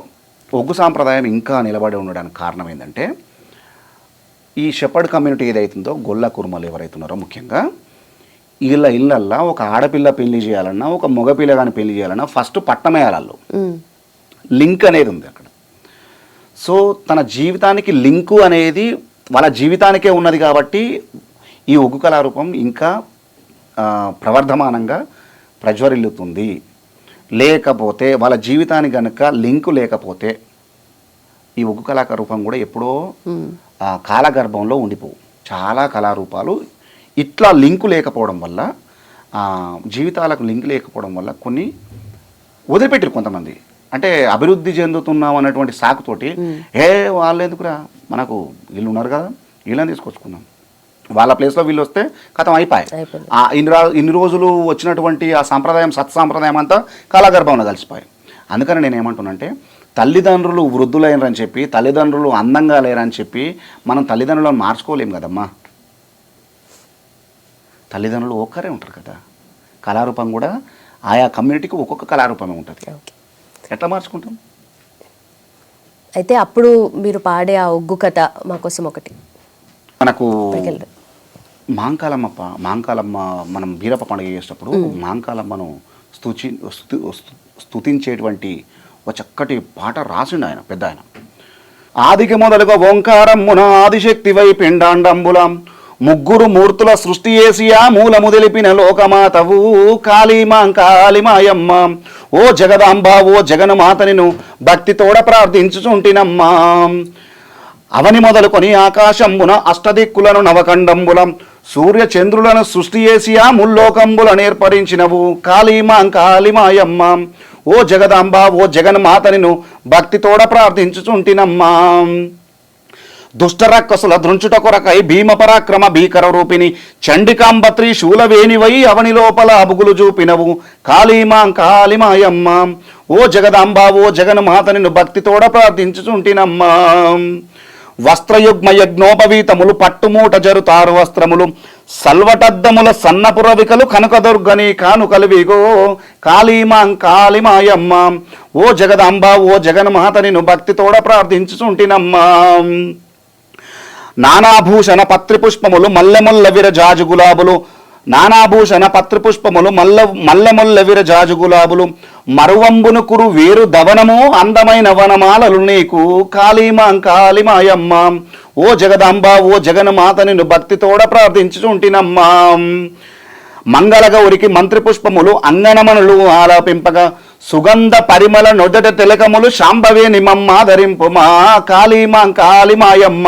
ఒగ్గు సాంప్రదాయం ఇంకా నిలబడి ఉండడానికి కారణం ఏంటంటే ఈ షెపర్డ్ కమ్యూనిటీ ఏదైతుందో గొల్ల కుర్మలు ఎవరైతున్నారో ముఖ్యంగా ఇళ్ళల్లో ఒక ఆడపిల్ల పెళ్లి చేయాలన్నా ఒక మగపిల్ల కానీ పెళ్లి చేయాలన్నా ఫస్ట్ పట్టం వేయాలి. లింక్ అనేది ఉంది అక్కడ. సో తన జీవితానికి లింకు అనేది వాళ్ళ జీవితానికే ఉన్నది కాబట్టి ఈ ఒగ్గు కళారూపం ఇంకా ప్రవర్ధమానంగా ప్రజ్వరిల్లుతుంది. లేకపోతే వాళ్ళ జీవితానికి కనుక లింకు లేకపోతే ఈ ఒగ్గు కళారూపం కూడా ఎప్పుడో కాలగర్భంలో ఉండిపోవు. చాలా కళారూపాలు ఇట్లా లింకు లేకపోవడం వల్ల జీవితాలకు లింక్ లేకపోవడం వల్ల కొన్ని వదిలిపెట్టారు కొంతమంది. అంటే అభివృద్ధి చెందుతున్నాం అన్నటువంటి సాకుతోటి వాళ్ళు ఎందుకురా, మనకు వీళ్ళు ఉన్నారు కదా, వీళ్ళని తీసుకొచ్చుకున్నాం, వాళ్ళ ప్లేస్లో వీళ్ళు వస్తే కథం అయిపోయాయి. ఇన్ని రోజులు వచ్చినటువంటి ఆ సాంప్రదాయం సత్సాంప్రదాయం అంతా కళాగర్భంలో కలిసిపోయాయి. అందుకని నేను ఏమంటున్నానంటే, తల్లిదండ్రులు వృద్ధులైనరని చెప్పి, తల్లిదండ్రులు అందంగా లేరని చెప్పి మనం తల్లిదండ్రులను మార్చుకోలేము కదమ్మా. తల్లిదండ్రులు ఒక్కరే ఉంటారు కదా. కళారూపం కూడా ఆయా కమ్యూనిటీకి ఒక్కొక్క కళారూపమే ఉంటుంది. ఎట్లా మార్చుకుంటాం? అయితే అప్పుడు మీరు పాడే ఆ ఒగ్గు కథ మా కోసం ఒకటి. మనకు మాంకాలమ్మ మనం బీరప్ప పండుగ చేసేటప్పుడు మాంకాలమ్మను స్తుతించేటువంటి ఒక చక్కటి పాట రాసిండు ఆయన, పెద్ద ఆయన. ఆదికి మొదలుగా ఓంకారమ్మున ఆదిశక్తివై పిండాండంబులం ముగ్గురు మూర్తుల సృష్టి చేసియా మూలము తెలిపిన లోకమాతవు కాళీమాంకాళిమాయమ్మ ఓ జగదాంబ ఓ జగన్మాతనిను భక్తితోడ ప్రార్థించుచుంటినమ్మా. అవని మొదలుకొని ఆకాశంబున అష్టదిక్కులను నవకండంబులం సూర్య చంద్రులను సృష్టి చేసియా ముల్లోకంబుల నేర్పరించినవు కాళీమాంకాళిమాయమ్మ ఓ జగదాంబ ఓ జగన్మాతనిను భక్తితోడ ప్రార్థించుచుంటినమ్మా. దుష్టరక్కసుల దృంచుట కొరకై భీమ పరాక్రమ భీకర రూపిణి చండికాంబత్రి శూలవేణివై అవని లోపల అబుగులు చూపినవు కాళీమాంకాళిమాయమ్మ ఓ జగదాంబ ఓ జగన్మాతనిను భక్తితోడ ప్రార్థించుచుంటినమ్మా. వస్త్రయుగ్మ యజ్ఞోపవీతములు పట్టుమూట జరుతారు వస్త్రములు సల్వటద్దముల సన్నపురవికలు కనకదుర్గని కానుకలివిగో కాళీమాంకాళిమాయమ్మ ఓ జగదాంబ ఓ జగన్మాతనిను భక్తితోడ ప్రార్థించుచుంటినమ్మా. నానాభూషణ పత్రిపుష్పములు మల్లెముల్ల విరజాజు గులాబులు నానాభూషణ పత్రిపుష్పములు మల్లెముల్ల విరజాజు గులాబులు మరువంబును కురు వేరు దవనము అందమైన వనమాలలు నీకు కాళీమాంకాళిమాయమ్మ ఓ జగదాంబ ఓ జగన్మాతనిను భక్తితోడ ప్రార్థించుచుంటినమ్మా. మంగళగౌరికి మంత్రిపుష్పములు అంగనమనులు ఆలాపింపగా సుగంధ పరిమళ నొదట తిలకములు శాంభవేని మమ్మాదరింపుమా కాళీమాంకాళిమాయమ్మ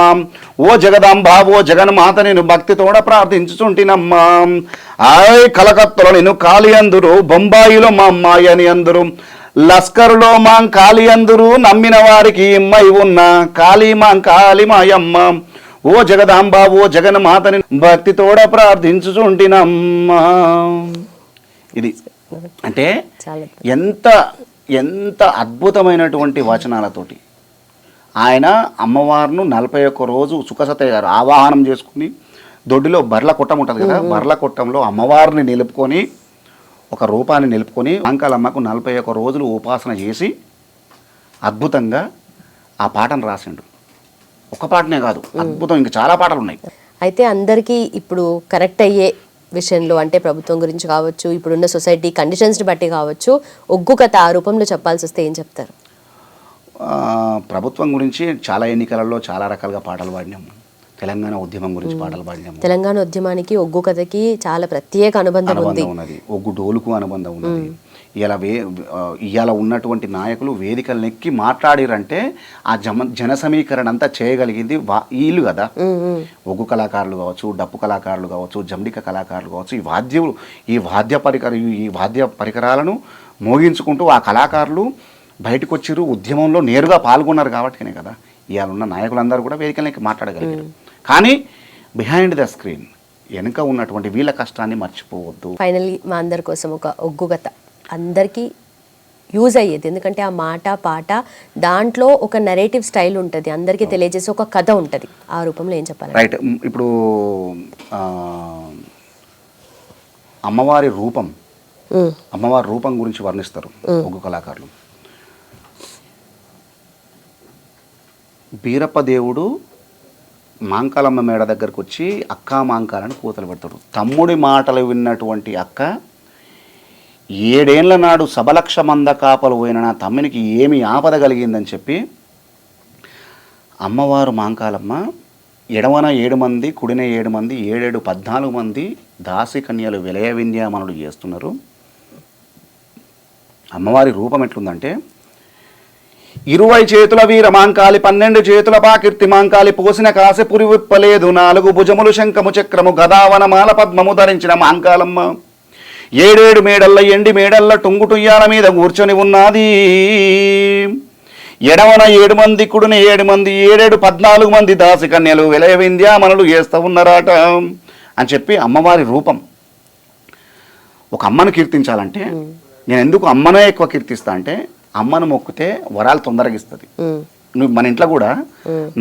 ఓ జగదాంబ ఓ జగన్మాతనిను భక్తితోడ ప్రార్థించుచుంటినమ్మా. ఆయ్ కలకత్తులో నేను కాళీ అందురు బొంబాయిలో మా అమ్మాయి అని అందరు లస్కరులో కాళీ అందరు నమ్మిన వారికి ఇమ్మై ఉన్న కాళీమాంకాళిమాయమ్మ ఓ జగదాంబ ఓ జగన్మాతని భక్తితోడ ప్రార్థించుచుంటినమ్మా. ఇది అంటే ఎంత ఎంత అద్భుతమైనటువంటి వచనాలతోటి ఆయన అమ్మవారిను 41 రోజు సుఖసతయ్య గారు ఆవాహనం చేసుకుని దొడ్డిలో బర్ల కొట్టం ఉంటుంది కదా, బర్ల కొట్టంలో అమ్మవారిని నిలుపుకొని ఒక రూపాన్ని నిలుపుకొని అంకాలమ్మకు 41 రోజులు ఉపాసన చేసి అద్భుతంగా ఆ పాటను రాసిండు. ఒక పాటనే కాదు, అద్భుతం, ఇంకా చాలా పాటలు ఉన్నాయి. అయితే అందరికీ ఇప్పుడు కరెక్ట్ అయ్యే విషయంలో, అంటే ప్రభుత్వం గురించి కావచ్చు, ఇప్పుడున్న సొసైటీ కండిషన్స్ని బట్టి కావచ్చు, ఒగ్గు కథ ఆ రూపంలో చెప్పాల్సి వస్తే ఏం చెప్తారు? ప్రభుత్వం గురించి చాలా ఎన్నికలలో చాలా రకాలుగా పాటలు పాడినాము. తెలంగాణ ఉద్యమం గురించి పాటలు పాడినాము. తెలంగాణ ఉద్యమానికి ఒగ్గు కథకి చాలా ప్రత్యేక అనుబంధం ఉన్నది. ఒగ్గు డోలుకు అనుబంధం ఉన్నది. ఇవాళ ఉన్నటువంటి నాయకులు వేదికలు నెక్కి మాట్లాడిరంటే ఆ జన సమీకరణ అంతా చేయగలిగింది వీళ్ళు కదా. ఒగ్గు కళాకారులు కావచ్చు, డప్పు కళాకారులు కావచ్చు, జండిక కళాకారులు కావచ్చు, ఈ వాద్య పరికరాలను మోగించుకుంటూ ఆ కళాకారులు బయటకు వచ్చిర్రు, ఉద్యమంలో నేరుగా పాల్గొన్నారు కాబట్టినే కదా ఇవాళ ఉన్న నాయకులందరూ కూడా వేదికలకి మాట్లాడగలిగారు. కానీ బిహైండ్ ద స్క్రీన్ వెనుక ఉన్నటువంటి వీళ్ళ కష్టాన్ని మర్చిపోవద్దు. ఫైనల్లీ మా అందరి కోసం ఒక ఒగ్గు కథ అందరికీ యూజ్ అయ్యేది, ఎందుకంటే ఆ మాట పాట దాంట్లో ఒక నెరేటివ్ స్టైల్ ఉంటుంది, అందరికీ తెలియజేసే ఒక కథ ఉంటుంది. ఆ రూపంలో ఏం చెప్పాలి? రైట్. ఇప్పుడు అమ్మవారి రూపం గురించి వర్ణిస్తారు ఒగ్గు కళాకారులు. బీరప్ప దేవుడు మాంకాలమ్మ మేడ దగ్గరకు వచ్చి అక్కా మాంకాలని కూతలు పెడతాడు. తమ్ముడి మాటలు విన్నటువంటి అక్క 7 ఏళ్ల నాడు సబలక్ష మంద కాపలు పోయిన నా తమ్మునికి ఏమి ఆపద కలిగిందని చెప్పి అమ్మవారు మాంకాలమ్మ ఎడవన 7 మంది, కుడిన 7 మంది, 7 14 మంది దాసి కన్యలు విలయ వింధ్యామనులు చేస్తున్నారు. అమ్మవారి రూపం ఎట్లుందంటే 20 చేతుల వీర మాంకాలి 12 చేతుల పాకీర్తి మాంకాలి పోసిన కాసె పురి విప్పలేదు 4 భుజములు శంఖము చక్రము గదావన మాల పద్మము ధరించిన మాంకాలమ్మ 7 మేడల్ల ఎండి మేడల్ల టుంగుటుయ్యాల మీద కూర్చొని ఉన్నది. ఎడవన 7 మంది కుడిని 7 మంది 14 మంది దాసి కన్యలు విలయ వింధ్యామనులు చేస్తూ ఉన్నారట అని చెప్పి అమ్మవారి రూపం. ఒక అమ్మను కీర్తించాలంటే నేను ఎందుకు అమ్మనే ఎక్కువ కీర్తిస్తా అంటే అమ్మను మొక్కితే వరాలు తొందరగా ఇస్తుంది. నువ్వు మన ఇంట్లో కూడా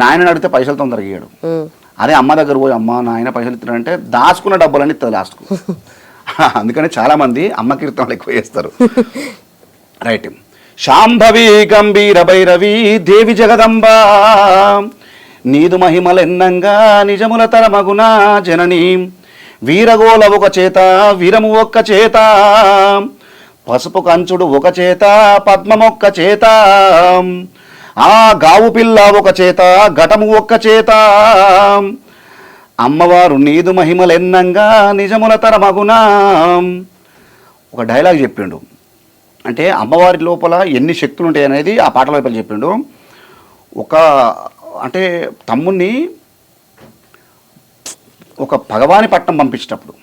నాయన అడిగితే పైసలు తొందరగా ఇయ్యడు. అదే అమ్మ దగ్గర పోయి అమ్మ నాయన పైసలు ఇస్తాడంటే దాచుకున్న డబ్బులన్నీ ఇస్తుంది లాస్ట్కు. అందుకని చాలామంది అమ్మ కీర్తనలు ఎక్కువ చేస్తారు. రైట్. శాంభవి గంభీర భైరవి దేవి జగదంబ నీదు మహిమలెన్నంగా నిజముల తరమగున జనని వీరగోల ఒక చేత వీరము ఒక్క చేత పసుపు కంచుడు ఒక చేత పద్మమొక్క చేత ఆ గావు పిల్ల ఒక చేత ఘటము ఒక్క చేత అమ్మవారు నీదు మహిమలెన్నంగా నిజముల తరమగునా. ఒక డైలాగ్ చెప్పిండు. అంటే అమ్మవారి లోపల ఎన్ని శక్తులు ఉంటాయి అనేది ఆ పాటల వైపు చెప్పిండు. ఒక అంటే తమ్ముణ్ణి ఒక భగవాని పట్టణం పంపించేటప్పుడు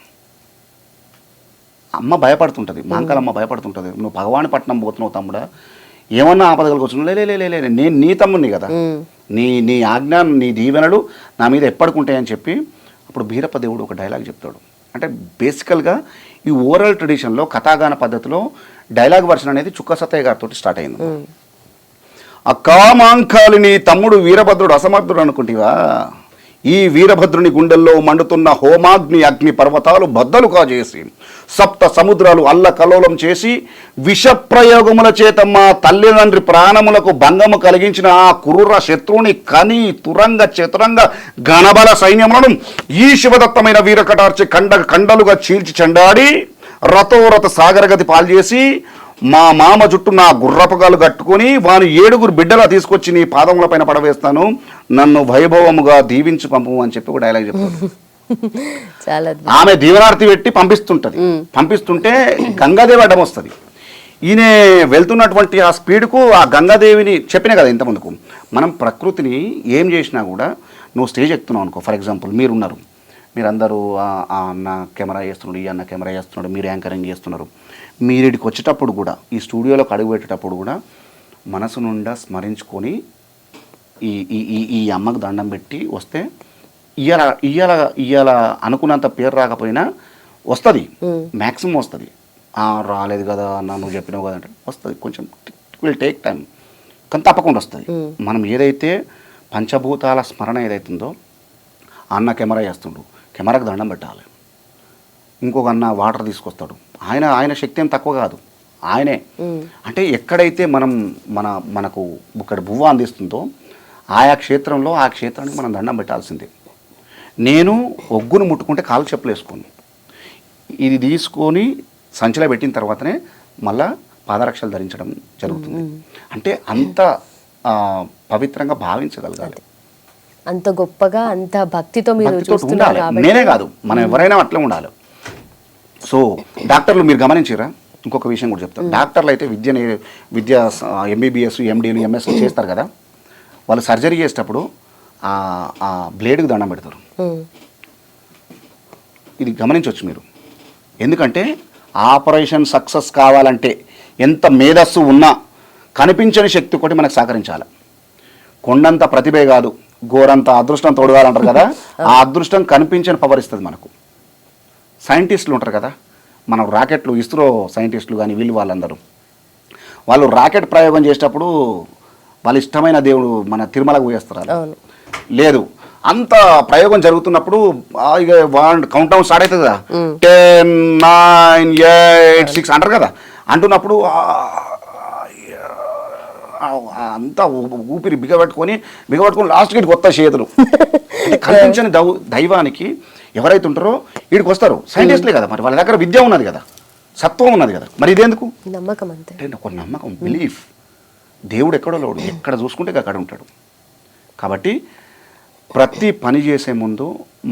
అమ్మ భయపడుతుంటుంది, మాంకాలమ్మ భయపడుతుంటుంది. నువ్వు భగవాని పట్టణం పోతున్నావు తమ్ముడా, ఏమన్నా ఆపదగలకు వచ్చిన లే నేను నీ తమ్ముడిని కదా, నీ ఆజ్ఞ నీ దీవెనలు నా మీద ఎప్పటికుంటాయని చెప్పి అప్పుడు బీరప్ప దేవుడు ఒక డైలాగ్ చెప్తాడు. అంటే బేసికల్గా ఈ ఓరల్ ట్రెడిషన్లో కథాగాన పద్ధతిలో డైలాగ్ వర్షన్ అనేది చుక్క సత్తయ్య గారితో స్టార్ట్ అయింది. అక్కా మాంకాలిని తమ్ముడు వీరభద్రుడు అసమర్థుడు అనుకుంటేవా, ఈ వీరభద్రుని గుండెల్లో మండుతున్న హోమాగ్ని అగ్ని పర్వతాలు బద్దలు కాజేసి సప్త సముద్రాలు అల్లకల్లోలం చేసి విషప్రయోగముల చేత మా తల్లిదండ్రి ప్రాణములకు భంగము కలిగించిన ఆ క్రూర శత్రువుని కని తురంగ చతురంగ గణబల సైన్యములను ఈ శివదత్తమైన వీరకటార్చి కండలుగా చీల్చి చెండాడి రథోరథ సాగరగతి పాల్చేసి మా మామ జుట్టు నా గుర్రపగాలు కట్టుకొని వాని 7 బిడ్డలా తీసుకొచ్చి నీ పాదముల పైన పడవేస్తాను, నన్ను వైభవముగా దీవించి పంపు అని చెప్పి ఒక డైలాగ్ చెప్తాను. ఆమె దీవనార్తి పెట్టి పంపిస్తుంటే గంగాదేవి అడ్డం వస్తుంది. ఈయన వెళ్తున్నటువంటి ఆ స్పీడ్కు ఆ గంగాదేవిని చెప్పినా కదా ఇంతమందుకు. మనం ప్రకృతిని ఏం చేసినా కూడా నువ్వు స్టేజ్ ఎక్కుతున్నావు అనుకో, ఫర్ ఎగ్జాంపుల్ మీరున్నారు, మీరందరూ ఆ అన్న కెమెరా చేస్తున్నాడు, ఈ అన్న కెమెరా చేస్తున్నాడు, మీరు యాంకరింగ్ చేస్తున్నారు. మీరిడికి వచ్చేటప్పుడు కూడా ఈ స్టూడియోలోకి అడుగు పెట్టేటప్పుడు కూడా మనసు నుండా స్మరించుకొని ఈ అమ్మకు దండం పెట్టి వస్తే ఇయ్యాల అనుకున్నంత పేరు రాకపోయినా వస్తుంది, మ్యాక్సిమం వస్తుంది. రాలేదు కదా అన్న నువ్వు చెప్పినావు కదా అంటే వస్తుంది, కొంచెం విల్ టేక్ టైం, కానీ తప్పకుండా వస్తుంది. మనం ఏదైతే పంచభూతాల స్మరణ ఏదైతుందో అన్న కెమెరా చేస్తుండు, కెమెరాకి దండం పెట్టాలి. ఇంకొక అన్న వాటర్ తీసుకొస్తాడు, ఆయన శక్తి ఏం తక్కువ కాదు, ఆయనే. అంటే ఎక్కడైతే మనకు ఇక్కడ బువ్వ అందిస్తుందో ఆయా క్షేత్రంలో ఆ క్షేత్రానికి మనం దండం పెట్టాల్సిందే. నేను ఒగ్గును ముట్టుకుంటే కాలు చెప్పులు వేసుకోను, ఇది తీసుకొని సంచిలో పెట్టిన తర్వాతనే మళ్ళా పాదరక్షలు ధరించడం జరుగుతుంది. అంటే అంత పవిత్రంగా భావించగలగాలి, అంత గొప్పగా అంత భక్తితో మీరు చూస్తున్నారు కాబట్టి. నేనే కాదు, మనం ఎవరైనా అట్లే ఉండాలి. సో డాక్టర్లు మీరు గమనించారా, ఇంకొక విషయం కూడా చెప్తాను. డాక్టర్లు అయితే విద్య ఎంబీబీఎస్ ఎండీలు ఎంఎస్ చేస్తారు కదా, వాళ్ళు సర్జరీ చేసేటప్పుడు ఆ బ్లేడ్కి దండం పెడతారు. ఇది గమనించవచ్చు మీరు. ఎందుకంటే ఆపరేషన్ సక్సెస్ కావాలంటే ఎంత మేధస్సు ఉన్నా కనిపించని శక్తి ఒకటి మనకు సహకరించాలి. కొండంత ప్రతిభే కాదు, గోరంత అదృష్టం తోడుగాలంటారు కదా, ఆ అదృష్టం కనిపించని పవర్ ఇస్తుంది మనకు. సైంటిస్టులు ఉంటారు కదా, మన రాకెట్లు ఇస్రో సైంటిస్టులు కానీ వాళ్ళందరూ వాళ్ళు రాకెట్ ప్రయోగం చేసేటప్పుడు వాళ్ళ ఇష్టమైన దేవుడు మన తిరుమలకు పోయేస్తారు. లేదు, అంత ప్రయోగం జరుగుతున్నప్పుడు ఇక కౌంట్ డౌన్ స్టార్ట్ అవుతుంది కదా, 10, 9, 8, 6 అంటారు కదా, అంటున్నప్పుడు అంతా ఊపిరి బిగబెట్టుకొని లాస్ట్కి ఇటు కొత్త చేతులు. అంటే కనిపించని దైవానికి ఎవరైతే ఉంటారో వీడికి వస్తారు సైంటిస్టులే కదా, మరి వాళ్ళ దగ్గర విద్య ఉన్నది కదా, సత్వం ఉన్నది కదా, మరి ఇదేందుకు నమ్మకం? అంటే ఒక నమ్మకం, బిలీఫ్. దేవుడు ఎక్కడో లేడు, ఎక్కడ చూసుకుంటే అక్కడ ఉంటాడు. కాబట్టి ప్రతి పని చేసే ముందు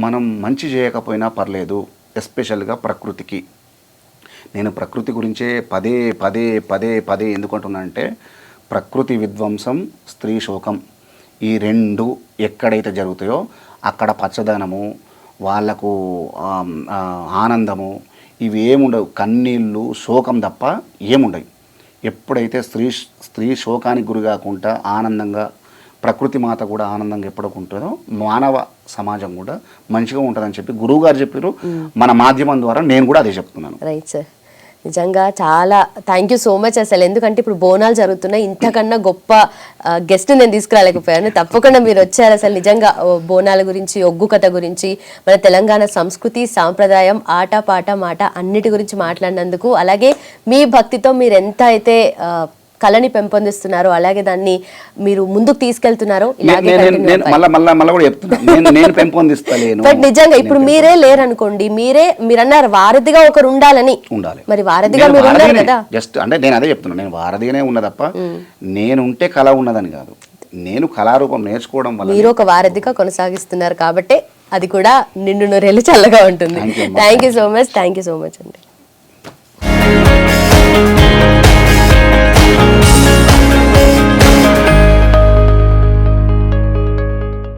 మనం మంచి చేయకపోయినా పర్లేదు, ఎస్పెషల్గా ప్రకృతికి. నేను ప్రకృతి గురించే పదే ఎందుకంటున్నానంటే ప్రకృతి విధ్వంసం, స్త్రీ శోకం, ఈ రెండు ఎక్కడైతే జరుగుతాయో అక్కడ పచ్చదనము, వాళ్ళకు ఆనందము ఇవి ఏముండవు. కన్నీళ్ళు, శోకం తప్ప ఏముండవు. ఎప్పుడైతే స్త్రీ శోకానికి గురి కాకుండా ఆనందంగా, ప్రకృతి మాత కూడా ఆనందంగా ఎప్పుడుకుంటుందో మానవ సమాజం కూడా మంచిగా ఉంటుందని చెప్పి గురువు గారు చెప్పారు. మన మాధ్యమం ద్వారా నేను కూడా అదే చెప్తున్నాను. రైట్ సార్, నిజంగా చాలా థ్యాంక్ యూ సో మచ్ అసలు. ఎందుకంటే ఇప్పుడు బోనాలు జరుగుతున్నాయి, ఇంతకన్నా గొప్ప గెస్ట్ నేను తీసుకురాలేకపోయాను. తప్పకుండా మీరు వచ్చారు. అసలు నిజంగా బోనాల గురించి, ఒగ్గు కథ గురించి, మన తెలంగాణ సంస్కృతి సాంప్రదాయం, ఆట పాట మాట అన్నిటి గురించి మాట్లాడినందుకు, అలాగే మీ భక్తితో మీరు ఎంత అయితే కళని పెంపొందిస్తున్నారో అలాగే దాన్ని మీరు ముందుకు తీసుకెళ్తున్నారో మళ్ళీ కూడా చెప్తున్నా, నేను పెంపొందిస్తలేను. బట్ నిజంగా ఇప్పుడు మీరే లేరనుకోండి, మీరన్నారు వారధిగా ఒకరు ఉండాలి. మరి వారధిగా మీరు ఉన్నారు కదా. జస్ట్ అంటే నేను అదే చెప్తున్నా, నేను వారధిగానే ఉన్నా తప్ప నేనుంటే కళ ఉన్నదని కాదు. నేను కళారూపం నేర్చుకోవడం వల్ల మీరు ఒక వారధిగా కొనసాగిస్తున్నారు కాబట్టి అది కూడా నిండు నూరేళ్ళు చల్లగా ఉంటుంది. థ్యాంక్ యూ సో మచ్ అండి.